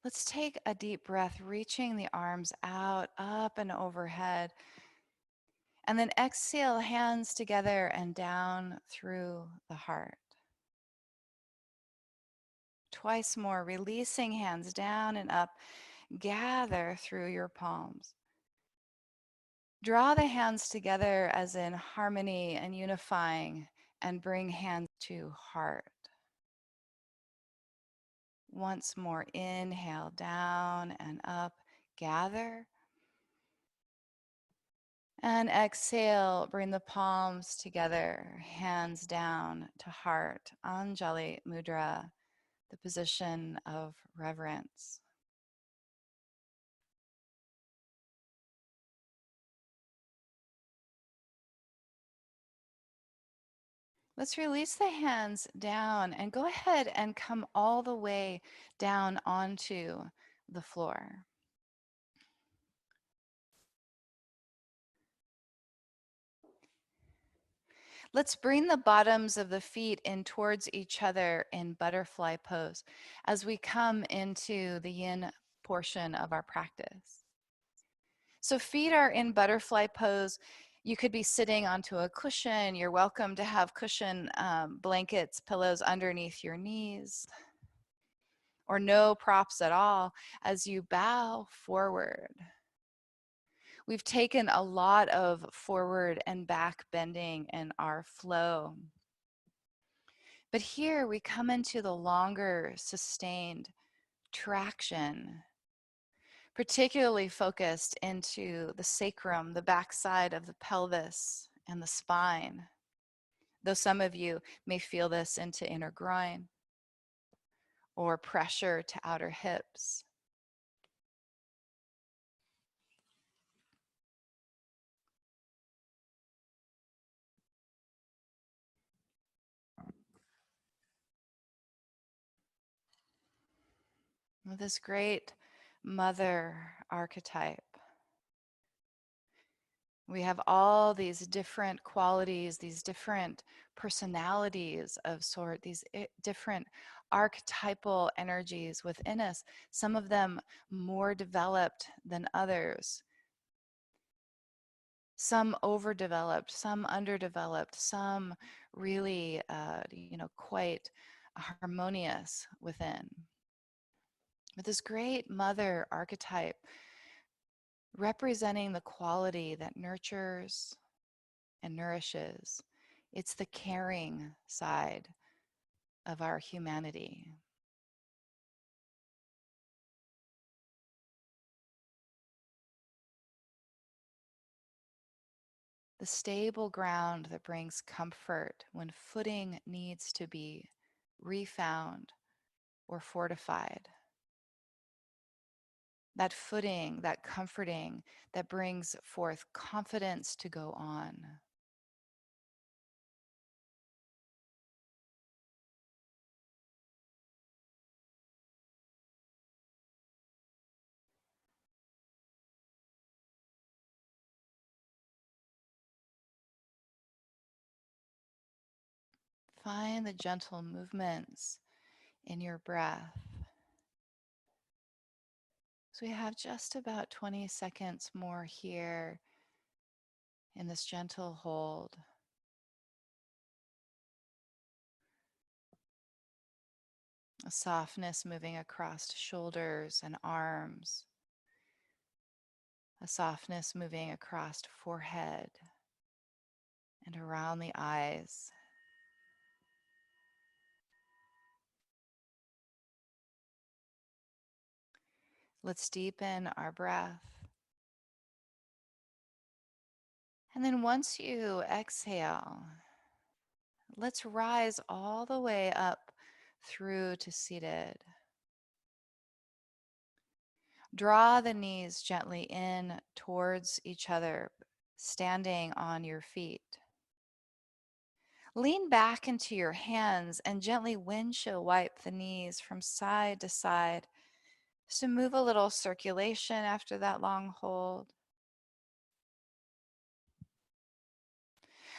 Let's take a deep breath, reaching the arms out, up and overhead. And then exhale, hands together and down through the heart. Twice more, releasing hands down and up. Gather through your palms. Draw the hands together as in harmony and unifying, and bring hands to heart. Once more, inhale down and up, gather. And exhale, bring the palms together, hands down to heart, Anjali Mudra, the position of reverence. Let's release the hands down and go ahead and come all the way down onto the floor. Let's bring the bottoms of the feet in towards each other in butterfly pose as we come into the yin portion of our practice. So feet are in butterfly pose. You could be sitting onto a cushion. You're welcome to have cushion blankets, pillows underneath your knees, or no props at all as you bow forward. We've taken a lot of forward and back bending in our flow. But here we come into the longer, sustained traction, particularly focused into the sacrum, the backside of the pelvis, and the spine. Though some of you may feel this into inner groin or pressure to outer hips. This great mother archetype. We have all these different qualities, these different personalities of sort, these different archetypal energies within us, some of them more developed than others. Some overdeveloped, some underdeveloped, some really, quite harmonious within. But this great mother archetype representing the quality that nurtures and nourishes. It's the caring side of our humanity. The stable ground that brings comfort when footing needs to be refound or fortified. That footing, that comforting, that brings forth confidence to go on. Find the gentle movements in your breath. So we have just about 20 seconds more here in this gentle hold. A softness moving across shoulders and arms. A softness moving across forehead and around the eyes. Let's deepen our breath. And then once you exhale, let's rise all the way up through to seated. Draw the knees gently in towards each other, standing on your feet. Lean back into your hands and gently windshield wipe the knees from side to side, just to move a little circulation after that long hold.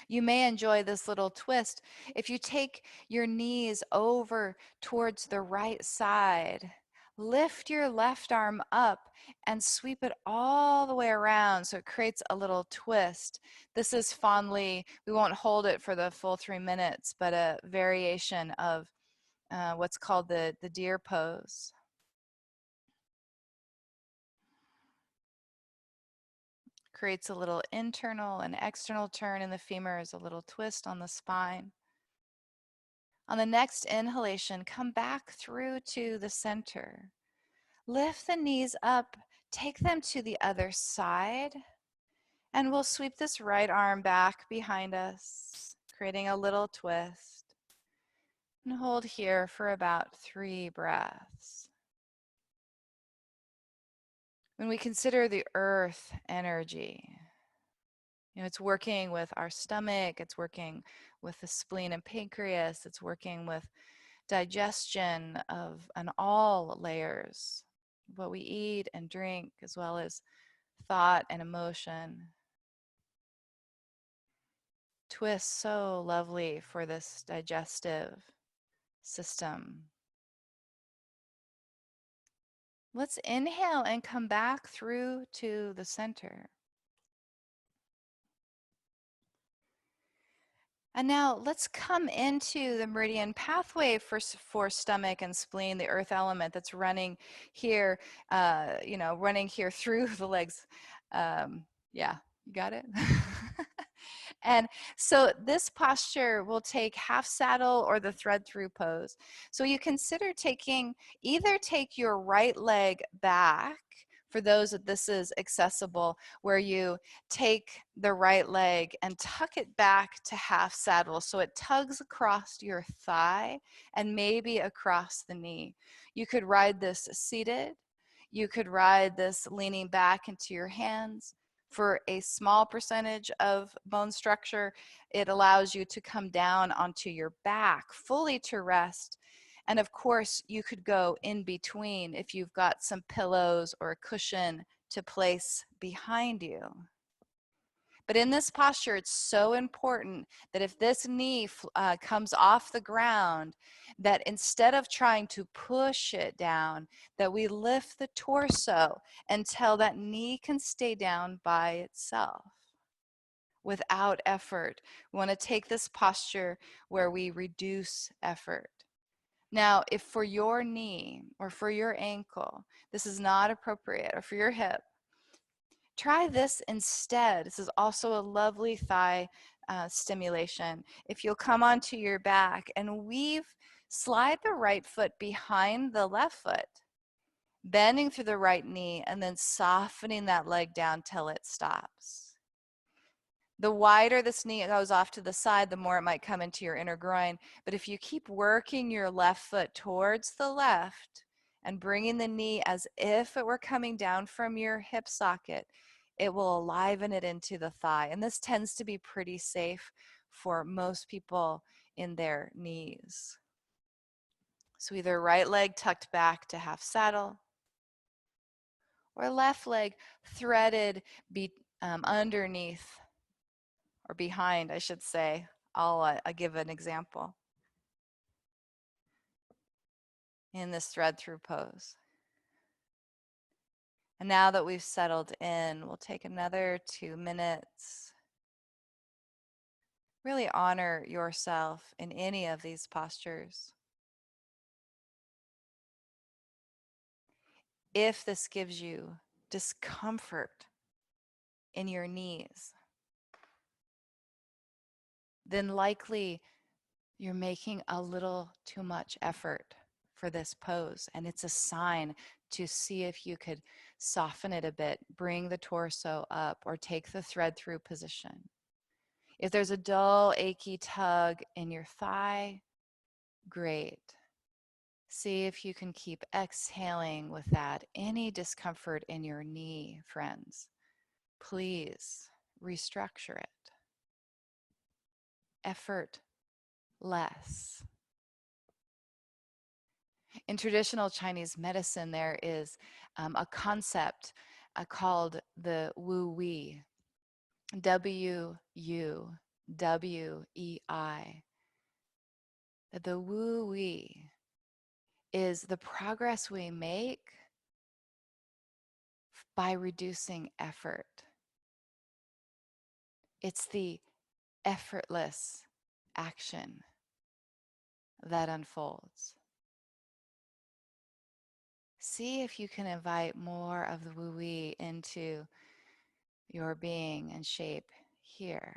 You may enjoy this little twist. If you take your knees over towards the right side, lift your left arm up and sweep it all the way around so it creates a little twist. This is fondly, we won't hold it for the full 3 minutes, but a variation of what's called the deer pose. creates a little internal and external turn in the femurs, a little twist on the spine. On the next inhalation, come back through to the center. Lift the knees up, take them to the other side, and we'll sweep this right arm back behind us, creating a little twist. And hold here for about 3 breaths. When we consider the earth energy, it's working with our stomach, it's working with the spleen and pancreas, it's working with digestion on all layers, what we eat and drink, as well as thought and emotion. Twist so lovely for this digestive system. Let's inhale and come back through to the center. And now let's come into the meridian pathway for stomach and spleen, the earth element that's running here, running here through the legs. Yeah, you got it? And so this posture will take half saddle or the thread through pose. So you consider either take your right leg back, for those that this is accessible, where you take the right leg and tuck it back to half saddle so it tugs across your thigh and maybe across the knee. You could ride this seated. You could ride this leaning back into your hands. For a small percentage of bone structure, it allows you to come down onto your back fully to rest. And of course, you could go in between if you've got some pillows or a cushion to place behind you. But in this posture, it's so important that if this knee comes off the ground, that instead of trying to push it down, that we lift the torso until that knee can stay down by itself without effort. We want to take this posture where we reduce effort. Now, if for your knee or for your ankle, this is not appropriate, or for your hip, try this instead. This is also a lovely thigh stimulation. If you'll come onto your back and slide the right foot behind the left foot, bending through the right knee, and then softening that leg down till it stops. The wider this knee goes off to the side, the more it might come into your inner groin. But if you keep working your left foot towards the left and bringing the knee as if it were coming down from your hip socket, it will aliven it into the thigh. And this tends to be pretty safe for most people in their knees. So either right leg tucked back to half saddle, or left leg threaded underneath, or behind, I should say. I'll give an example in this thread through pose. And now that we've settled in, we'll take another 2 minutes. Really honor yourself in any of these postures. If this gives you discomfort in your knees, then likely you're making a little too much effort for this pose. And it's a sign to see if you could soften it a bit, bring the torso up, or take the thread through position. If there's a dull, achy tug in your thigh, great. See if you can keep exhaling with that. Any discomfort in your knee, friends, please restructure it. Effort less. In traditional Chinese medicine, there is a concept called the Wu Wei, W-U-W-E-I. That the Wu Wei is the progress we make by reducing effort. It's the effortless action that unfolds. See if you can invite more of the Wu Wei into your being and shape here.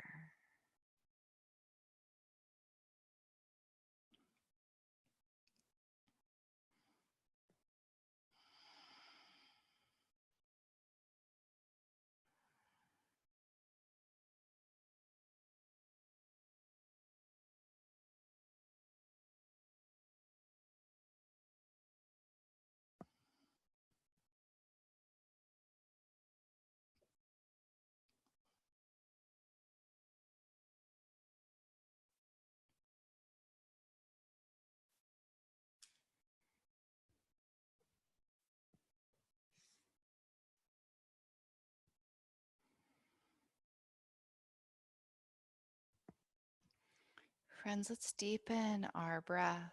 Friends, let's deepen our breath.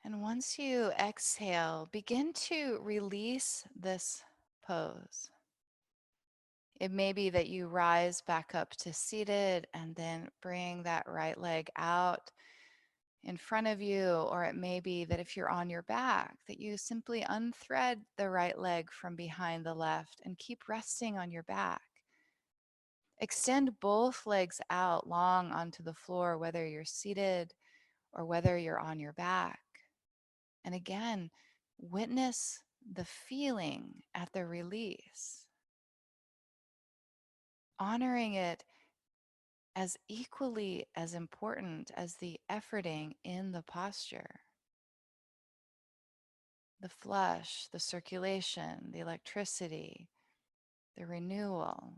And once you exhale, begin to release this pose. It may be that you rise back up to seated and then bring that right leg out in front of you, or it may be that if you're on your back, that you simply unthread the right leg from behind the left and keep resting on your back. Extend both legs out long onto the floor, whether you're seated or whether you're on your back. And again, witness the feeling at the release, honoring it as equally as important as the efforting in the posture. The flush, the circulation, the electricity, the renewal.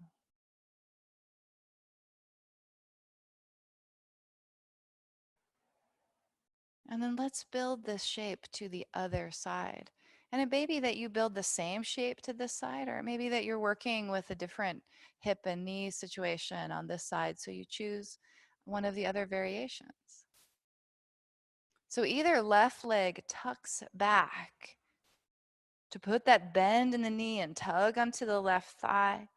And then let's build this shape to the other side. And it may be that you build the same shape to this side, or it may be that you're working with a different hip and knee situation on this side. So you choose one of the other variations. So either left leg tucks back to put that bend in the knee and tug onto the left thigh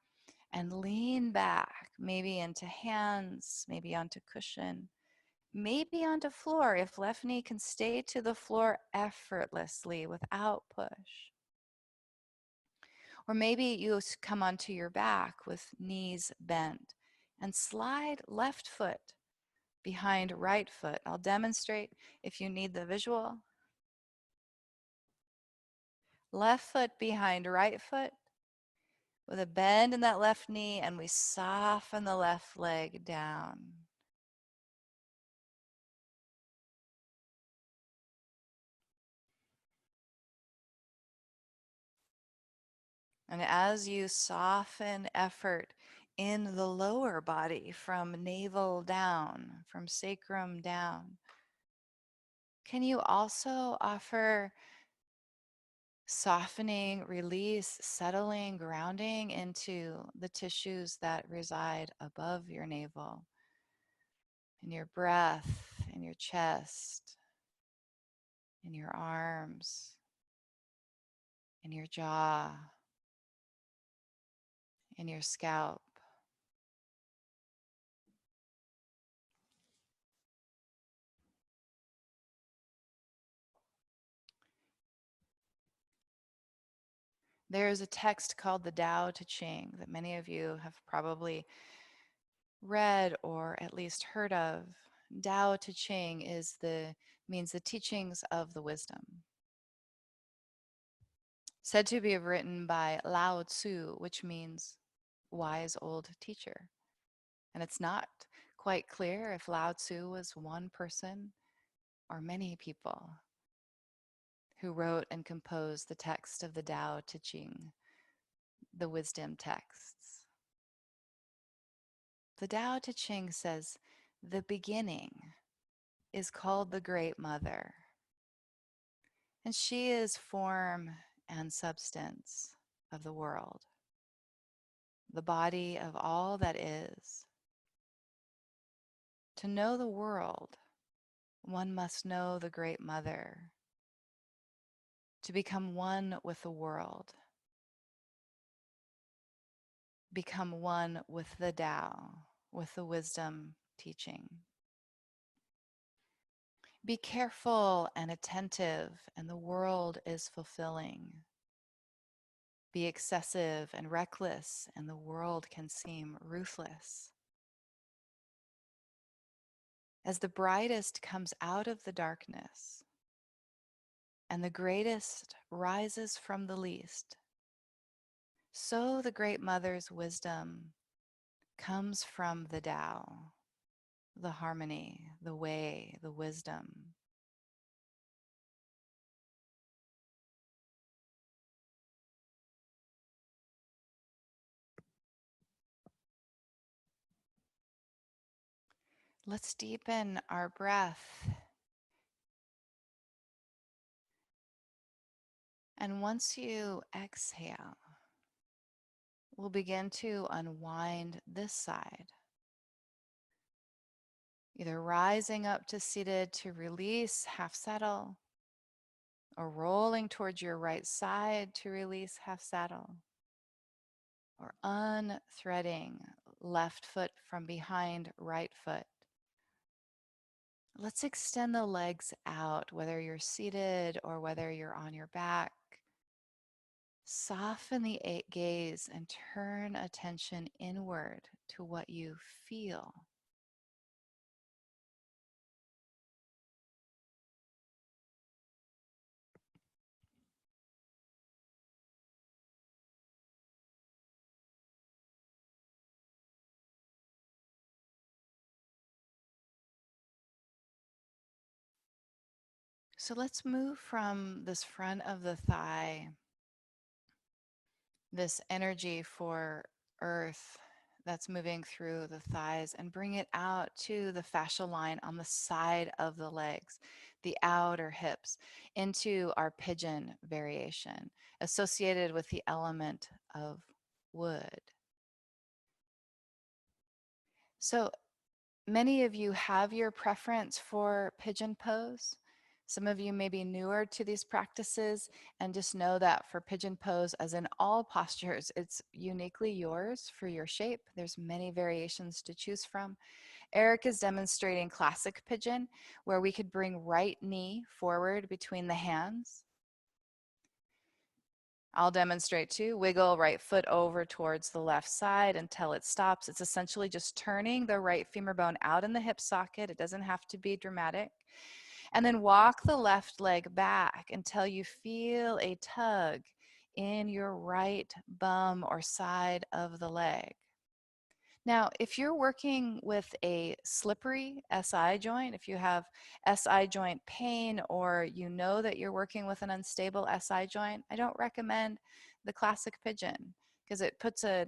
and lean back, maybe into hands, maybe onto cushion, maybe onto floor if left knee can stay to the floor effortlessly without push. Or maybe you come onto your back with knees bent and slide left foot behind right foot. I'll demonstrate if you need the visual. Left foot behind right foot with a bend in that left knee, and we soften the left leg down. And as you soften effort in the lower body from navel down, from sacrum down, can you also offer softening, release, settling, grounding into the tissues that reside above your navel, in your breath, in your chest, in your arms, in your jaw, in your scalp. There is a text called the Tao Te Ching that many of you have probably read or at least heard of. Tao Te Ching means the teachings of the wisdom. Said to be written by Lao Tzu, which means wise old teacher. And it's not quite clear if Lao Tzu was one person or many people who wrote and composed the text of the Tao Te Ching, the wisdom texts. The Tao Te Ching says, the beginning is called the Great Mother, and she is form and substance of the world, the body of all that is. To know the world, one must know the Great Mother. To become one with the world, become one with the Tao, with the wisdom teaching. Be careful and attentive, and the world is fulfilling. be excessive and reckless, and the world can seem ruthless. As the brightest comes out of the darkness, and the greatest rises from the least, so the Great Mother's wisdom comes from the Tao, the harmony, the way, the wisdom. Let's deepen our breath. And once you exhale, we'll begin to unwind this side, either rising up to seated to release half saddle, or rolling towards your right side to release half saddle, or unthreading left foot from behind right foot. Let's extend the legs out, whether you're seated or whether you're on your back. Soften the gaze and turn attention inward to what you feel. So let's move from this front of the thigh, this energy for earth that's moving through the thighs, and bring it out to the fascial line on the side of the legs, the outer hips, into our pigeon variation associated with the element of wood. So many of you have your preference for pigeon pose. Some of you may be newer to these practices, and just know that for pigeon pose, as in all postures, it's uniquely yours for your shape. There's many variations to choose from. Eric is demonstrating classic pigeon, where we could bring right knee forward between the hands. I'll demonstrate too. Wiggle right foot over towards the left side until it stops. It's essentially just turning the right femur bone out in the hip socket. It doesn't have to be dramatic. And then walk the left leg back until you feel a tug in your right bum or side of the leg. Now, if you're working with a slippery SI joint, if you have SI joint pain, or you know that you're working with an unstable SI joint, I don't recommend the classic pigeon because it puts a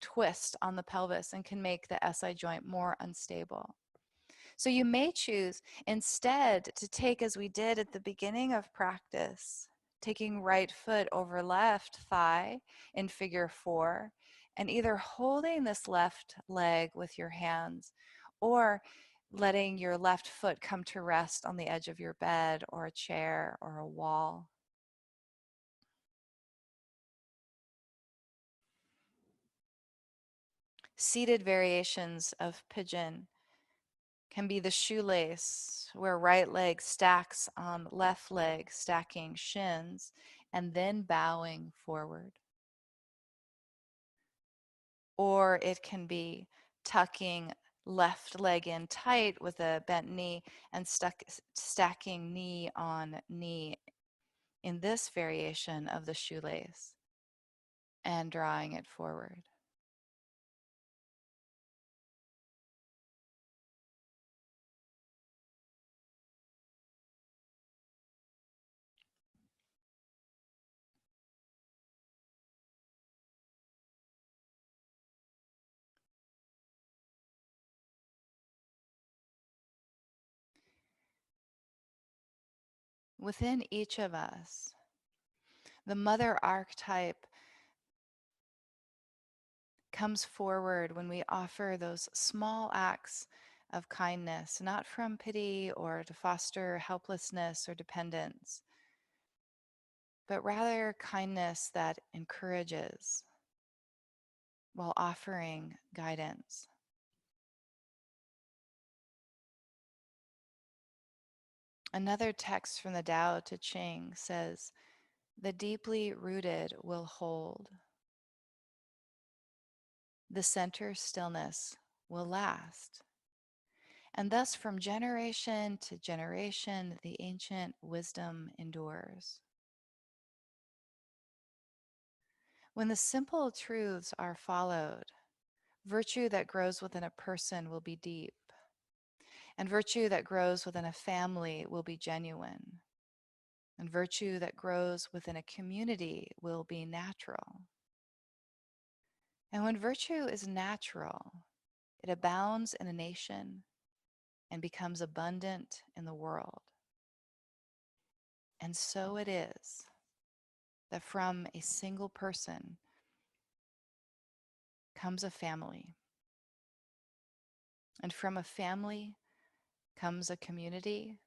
twist on the pelvis and can make the SI joint more unstable. So you may choose instead to take, as we did at the beginning of practice, taking right foot over left thigh in figure 4, and either holding this left leg with your hands or letting your left foot come to rest on the edge of your bed or a chair or a wall. Seated variations of pigeon can be the shoelace, where right leg stacks on left leg, stacking shins, and then bowing forward. Or it can be tucking left leg in tight with a bent knee and stacking knee on knee in this variation of the shoelace and drawing it forward. Within each of us, the mother archetype comes forward when we offer those small acts of kindness, not from pity or to foster helplessness or dependence, but rather kindness that encourages while offering guidance. Another text from the Tao Te Ching says, The deeply rooted will hold. The center stillness will last. And thus, from generation to generation, the ancient wisdom endures. When the simple truths are followed, virtue that grows within a person will be deep, and virtue that grows within a family will be genuine, and virtue that grows within a community will be natural. And when virtue is natural, it abounds in a nation and becomes abundant in the world. And so it is that from a single person comes a family, and from a family comes a community,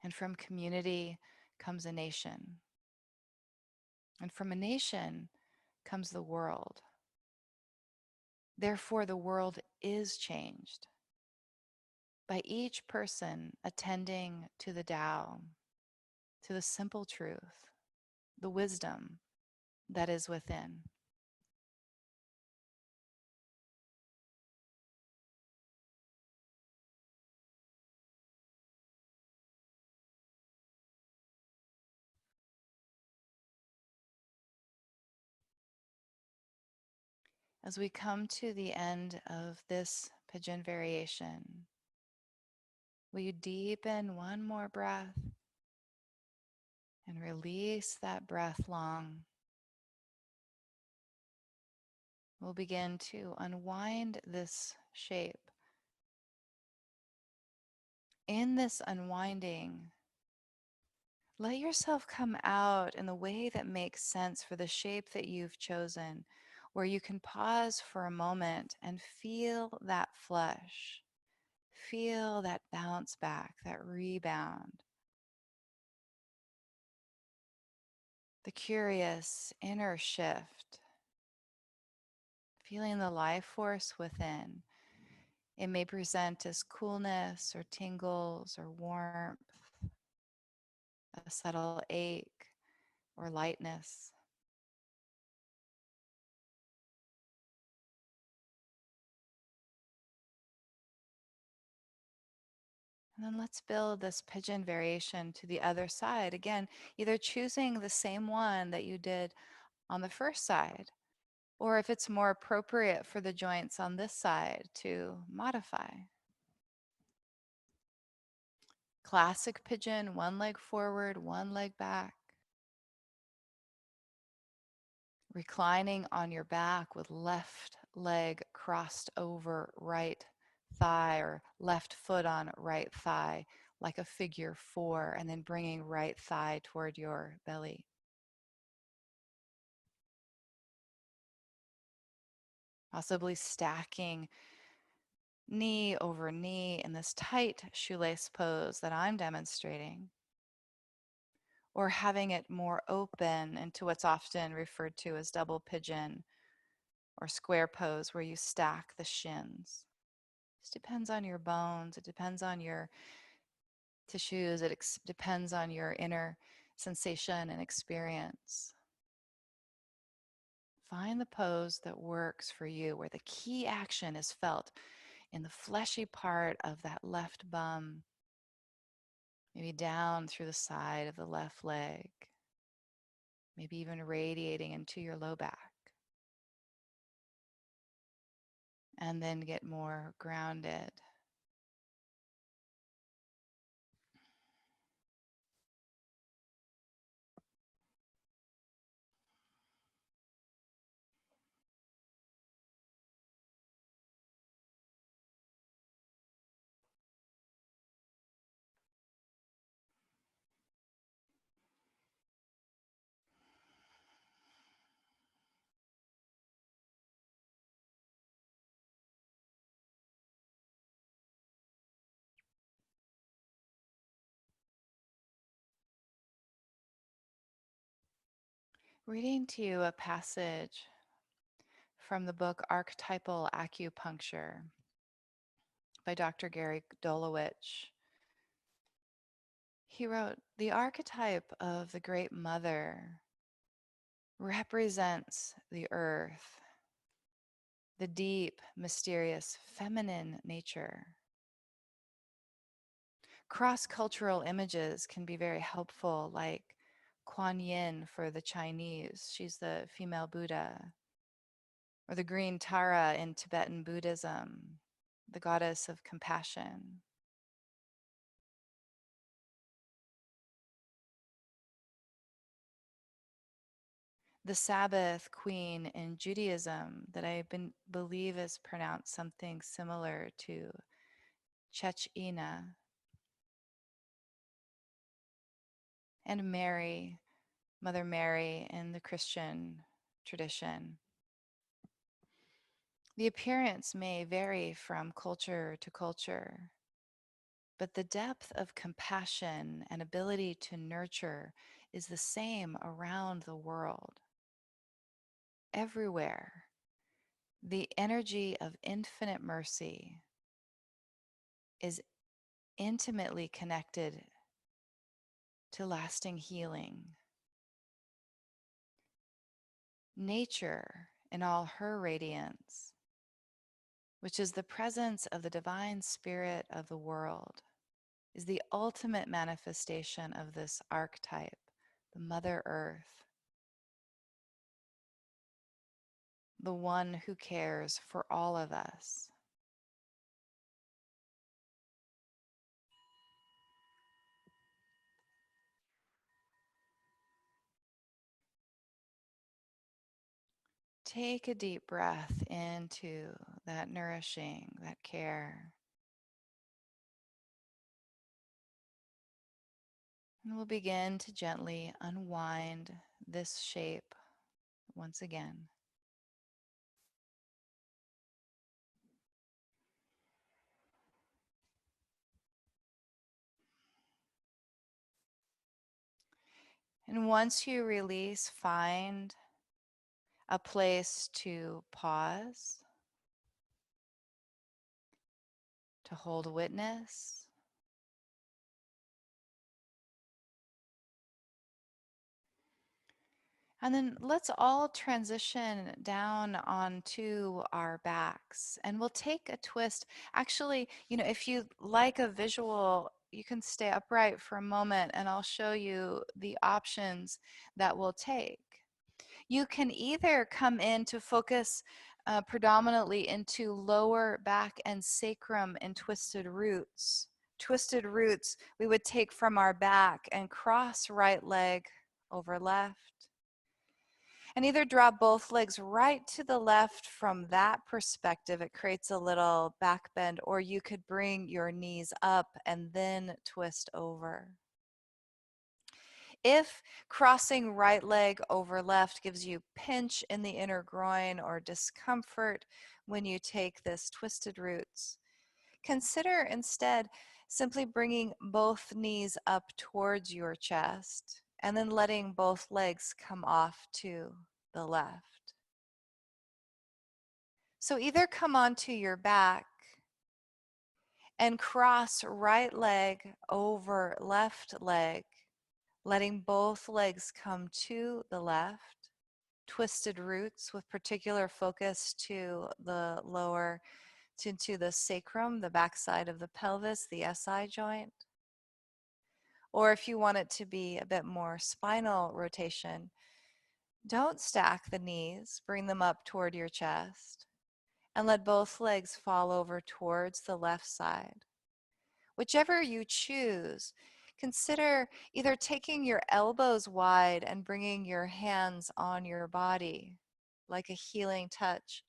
and from community comes a nation, and from a nation comes the world. Therefore, the world is changed by each person attending to the Tao, to the simple truth, the wisdom that is within. As we come to the end of this pigeon variation, will you deepen one more breath and release that breath long? We'll begin to unwind this shape. In this unwinding, let yourself come out in the way that makes sense for the shape that you've chosen, where you can pause for a moment and feel that flush, feel that bounce back, that rebound, the curious inner shift, feeling the life force within. It may present as coolness or tingles or warmth, a subtle ache or lightness. And then let's build this pigeon variation to the other side. Again, either choosing the same one that you did on the first side, or if it's more appropriate for the joints on this side, to modify. Classic pigeon, one leg forward, one leg back. Reclining on your back with left leg crossed over right thigh, or left foot on right thigh, like a figure four, and then bringing right thigh toward your belly. Possibly stacking knee over knee in this tight shoelace pose that I'm demonstrating, or having it more open into what's often referred to as double pigeon or square pose, where you stack the shins. It depends on your bones, it depends on your tissues, it depends on your inner sensation and experience. Find the pose that works for you, where the key action is felt in the fleshy part of that left bum, maybe down through the side of the left leg, maybe even radiating into your low back. And then get more grounded. Reading to you a passage from the book Archetypal Acupuncture by Dr. Gary Dolowich. He wrote, "The archetype of the Great Mother represents the earth, the deep, mysterious, feminine nature. Cross-cultural images can be very helpful, like Kuan Yin for the Chinese. She's the female Buddha. Or the green Tara in Tibetan Buddhism, the goddess of compassion. The Sabbath queen in Judaism that believe is pronounced something similar to Chechina. And Mary, Mother Mary in the Christian tradition. The appearance may vary from culture to culture, but the depth of compassion and ability to nurture is the same around the world. Everywhere, the energy of infinite mercy is intimately connected to lasting healing. Nature, in all her radiance, which is the presence of the divine spirit of the world, is the ultimate manifestation of this archetype, the Mother Earth, the one who cares for all of us. Take a deep breath into that nourishing, that care. And we'll begin to gently unwind this shape once again. And once you release, find a place to pause, to hold witness, and then let's all transition down onto our backs and we'll take a twist. Actually, if you like a visual, you can stay upright for a moment and I'll show you the options that we'll take. You can either come in to focus predominantly into lower back and sacrum in twisted roots. Twisted roots we would take from our back and cross right leg over left. And either drop both legs right to the left from that perspective. It creates a little back bend, or you could bring your knees up and then twist over. If crossing right leg over left gives you pinch in the inner groin or discomfort when you take this twisted roots, consider instead simply bringing both knees up towards your chest and then letting both legs come off to the left. So either come onto your back and cross right leg over left leg, letting both legs come to the left, twisted roots with particular focus to the lower, to the sacrum, the backside of the pelvis, the SI joint. Or if you want it to be a bit more spinal rotation, don't stack the knees, bring them up toward your chest, and let both legs fall over towards the left side. Whichever you choose, consider either taking your elbows wide and bringing your hands on your body like a healing touch,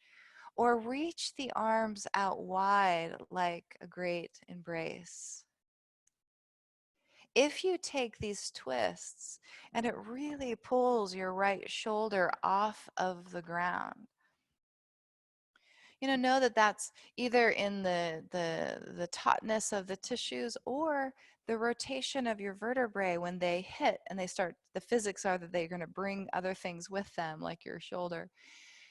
or reach the arms out wide like a great embrace. If you take these twists and it really pulls your right shoulder off of the ground, know that that's either in the tautness of the tissues or the rotation of your vertebrae when they hit and they start, the physics are that they're going to bring other things with them, like your shoulder.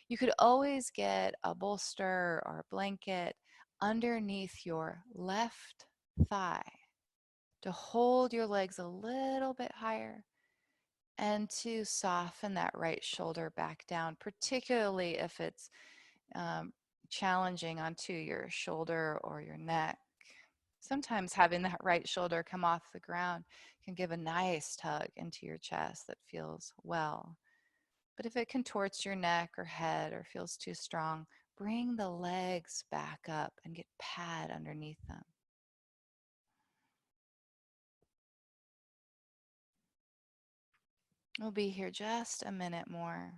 You could always get a bolster or a blanket underneath your left thigh. to hold your legs a little bit higher and to soften that right shoulder back down, particularly if it's um, challenging onto your shoulder or your neck. Sometimes having that right shoulder come off the ground can give a nice tug into your chest that feels well. But if it contorts your neck or head or feels too strong, bring the legs back up and get pad underneath them. We'll be here just a minute more.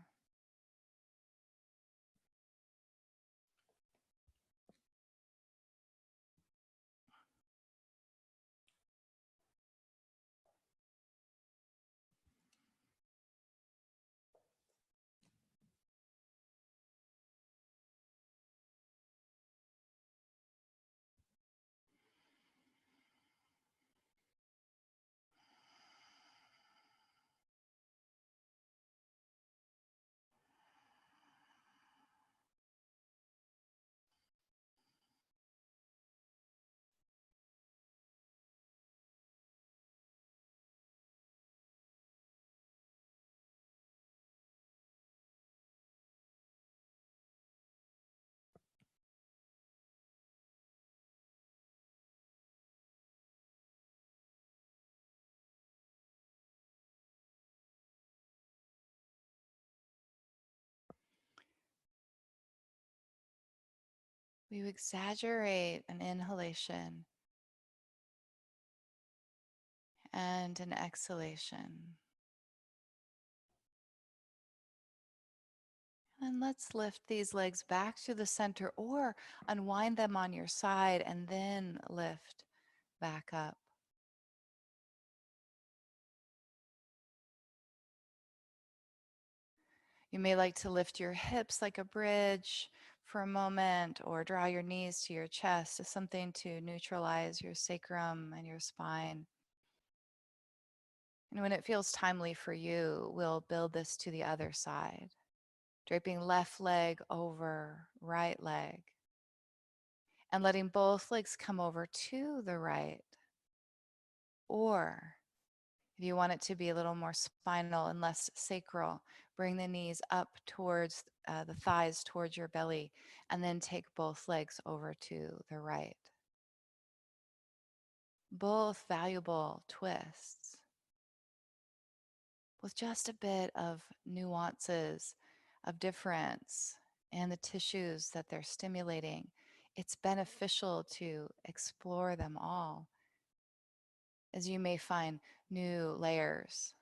We exaggerate an inhalation and an exhalation. And let's lift these legs back to the center or unwind them on your side and then lift back up. You may like to lift your hips like a bridge for a moment or draw your knees to your chest as something to neutralize your sacrum and your spine. And when it feels timely for you, we'll build this to the other side, draping left leg over right leg and letting both legs come over to the right. Or if you want it to be a little more spinal and less sacral, bring the knees up towards the thighs, towards your belly, and then take both legs over to the right. Both valuable twists with just a bit of nuances of difference and the tissues that they're stimulating. It's beneficial to explore them all as you may find new layers,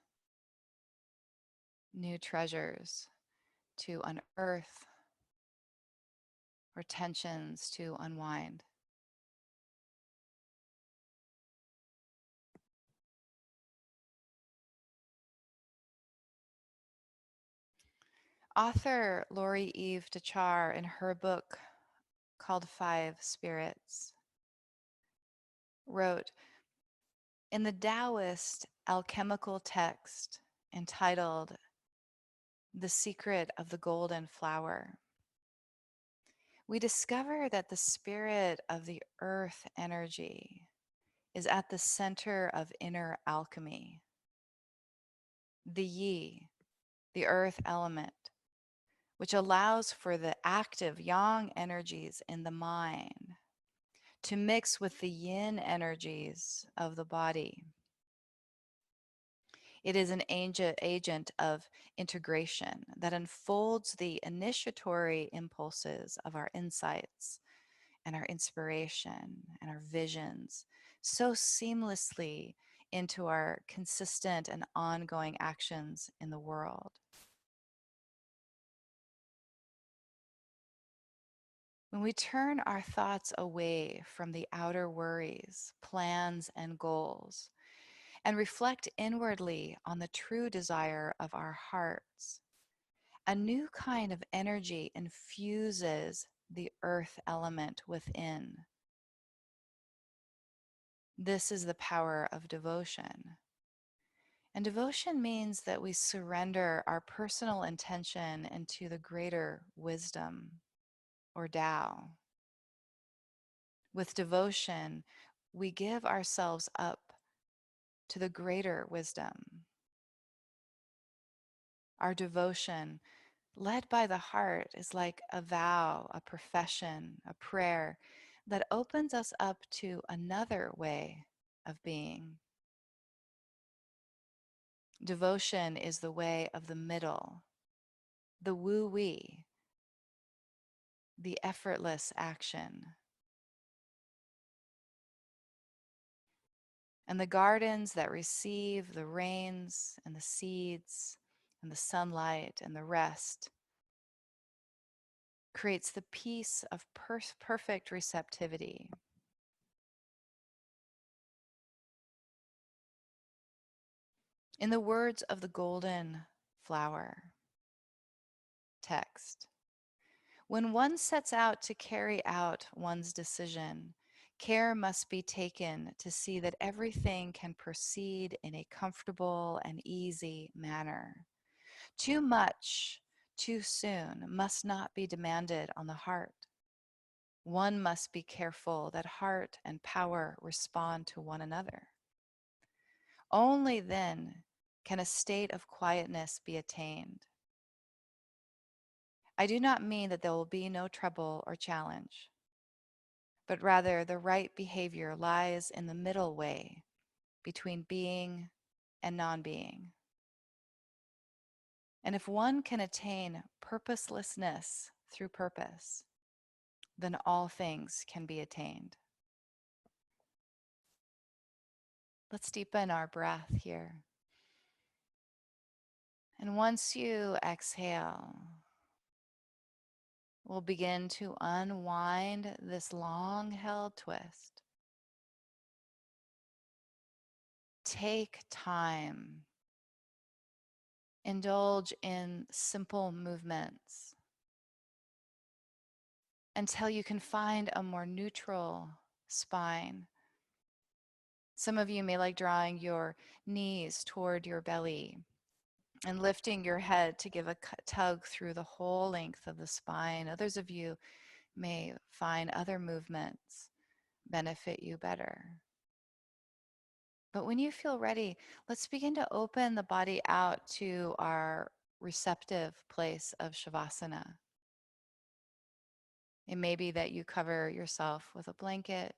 new treasures to unearth or tensions to unwind. Author Lori Eve Dechar, in her book called Five Spirits, wrote, in the Taoist alchemical text entitled The Secret of the Golden Flower, we discover that the spirit of the earth energy is at the center of inner alchemy. The Yi, the earth element, which allows for the active yang energies in the mind to mix with the yin energies of the body. It is an agent of integration that unfolds the initiatory impulses of our insights and our inspiration and our visions so seamlessly into our consistent and ongoing actions in the world. When we turn our thoughts away from the outer worries, plans, and goals, and reflect inwardly on the true desire of our hearts, a new kind of energy infuses the earth element within. This is the power of devotion. And devotion means that we surrender our personal intention into the greater wisdom or Tao. With devotion, we give ourselves up to the greater wisdom. Our devotion, led by the heart, is like a vow, a profession, a prayer that opens us up to another way of being. Devotion is the way of the middle, the woo-wee, the effortless action. And the gardens that receive the rains and the seeds and the sunlight and the rest creates the peace of perfect receptivity. In the words of the golden flower text, when one sets out to carry out one's decision, care must be taken to see that everything can proceed in a comfortable and easy manner. Too much, too soon must not be demanded on the heart. One must be careful that heart and power respond to one another. Only then can a state of quietness be attained. I do not mean that there will be no trouble or challenge, but rather the right behavior lies in the middle way between being and non-being. And if one can attain purposelessness through purpose, then all things can be attained. Let's deepen our breath here. And once you exhale, we'll begin to unwind this long held twist. Take time. Indulge in simple movements until you can find a more neutral spine. Some of you may like drawing your knees toward your belly and lifting your head to give a tug through the whole length of the spine. Others of you may find other movements benefit you better. But when you feel ready, let's begin to open the body out to our receptive place of Shavasana. It may be that you cover yourself with a blanket.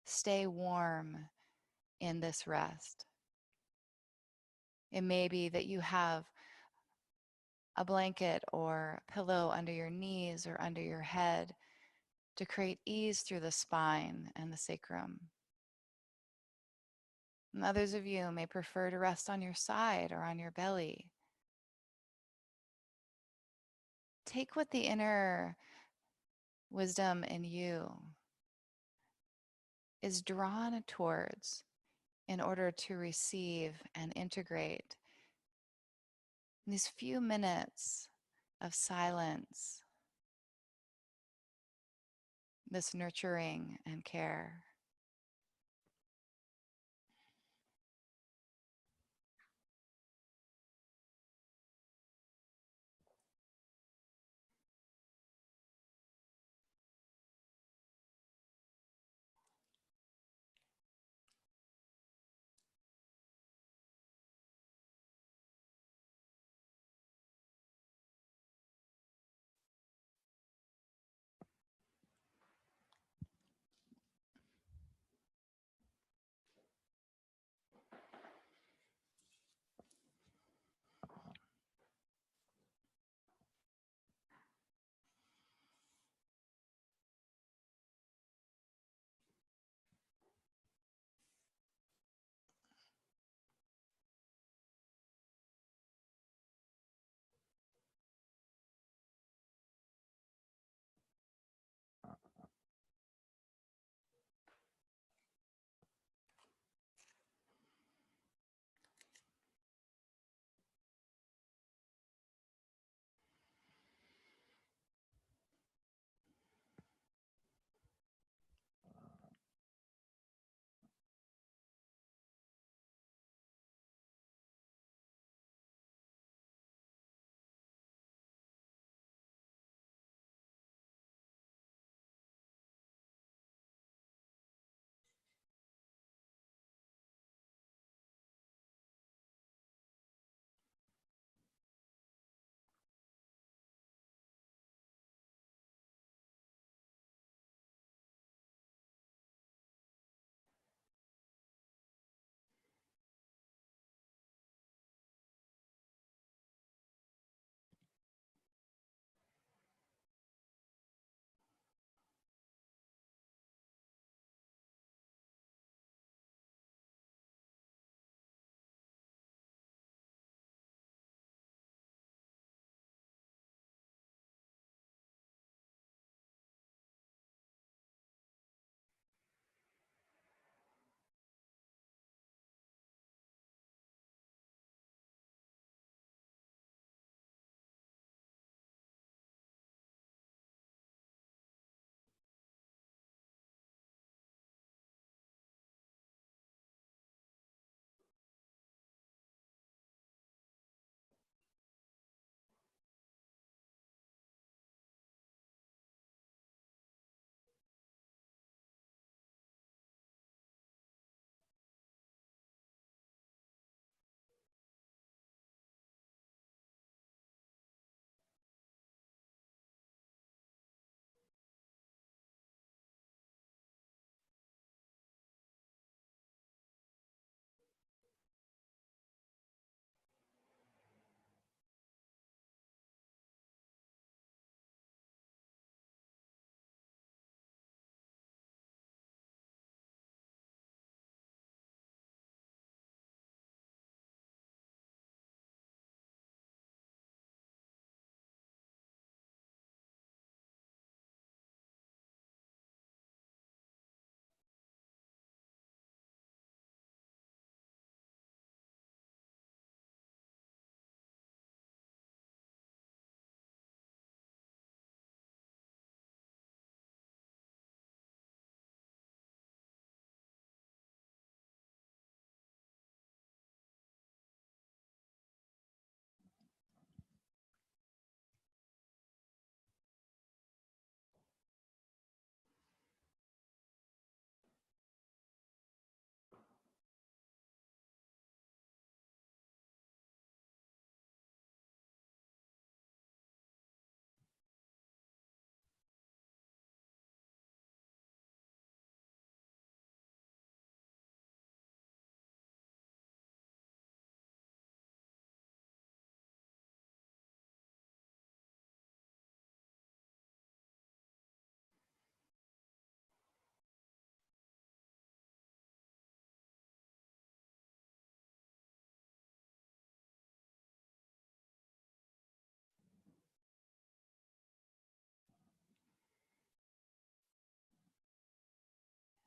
Stay warm in this rest. It may be that you have a blanket or a pillow under your knees or under your head to create ease through the spine and the sacrum. And others of you may prefer to rest on your side or on your belly. Take what the inner wisdom in you is drawn towards in order to receive and integrate these few minutes of silence, this nurturing and care.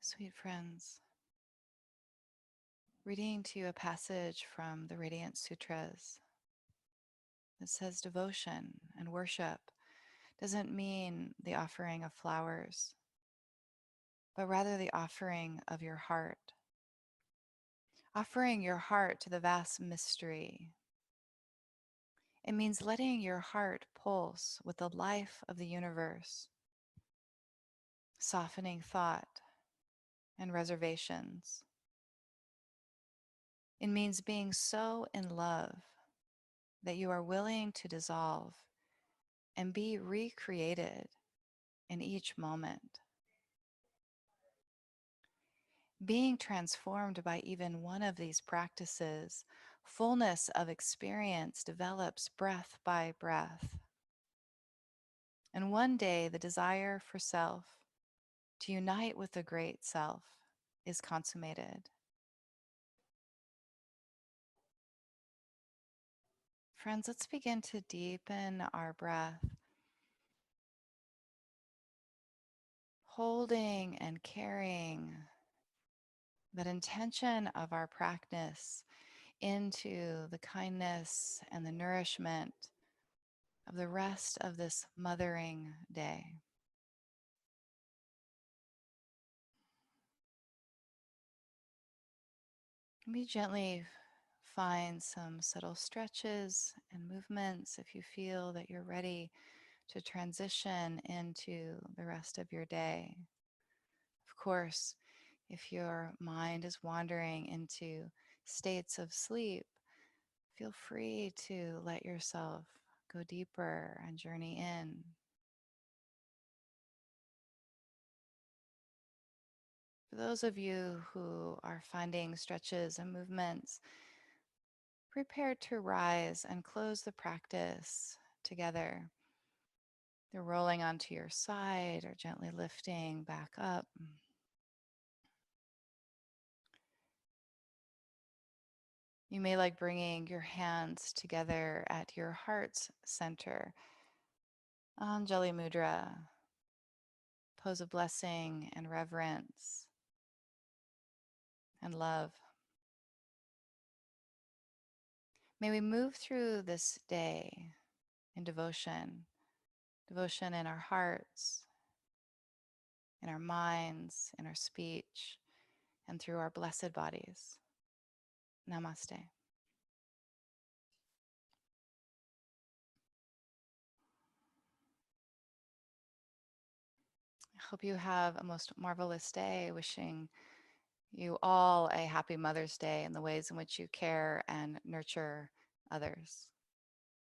Sweet friends, reading to you a passage from the Radiant Sutras that says devotion and worship doesn't mean the offering of flowers, but rather the offering of your heart, offering your heart to the vast mystery. It means letting your heart pulse with the life of the universe, softening thought and reservations. It means being so in love that you are willing to dissolve and be recreated in each moment. Being transformed by even one of these practices, fullness of experience develops breath by breath. And one day, the desire for self to unite with the great self is consummated. Friends, let's begin to deepen our breath, holding and carrying that intention of our practice into the kindness and the nourishment of the rest of this mothering day. Maybe gently find some subtle stretches and movements if you feel that you're ready to transition into the rest of your day. Of course, if your mind is wandering into states of sleep, feel free to let yourself go deeper and journey in. For those of you who are finding stretches and movements, prepare to rise and close the practice together. They're rolling onto your side or gently lifting back up. You may like bringing your hands together at your heart's center. Anjali Mudra, pose of blessing and reverence and love. May we move through this day in devotion, devotion in our hearts, in our minds, in our speech, and through our blessed bodies. Namaste. I hope you have a most marvelous day. Wishing you all a happy Mother's Day in the ways in which you care and nurture others.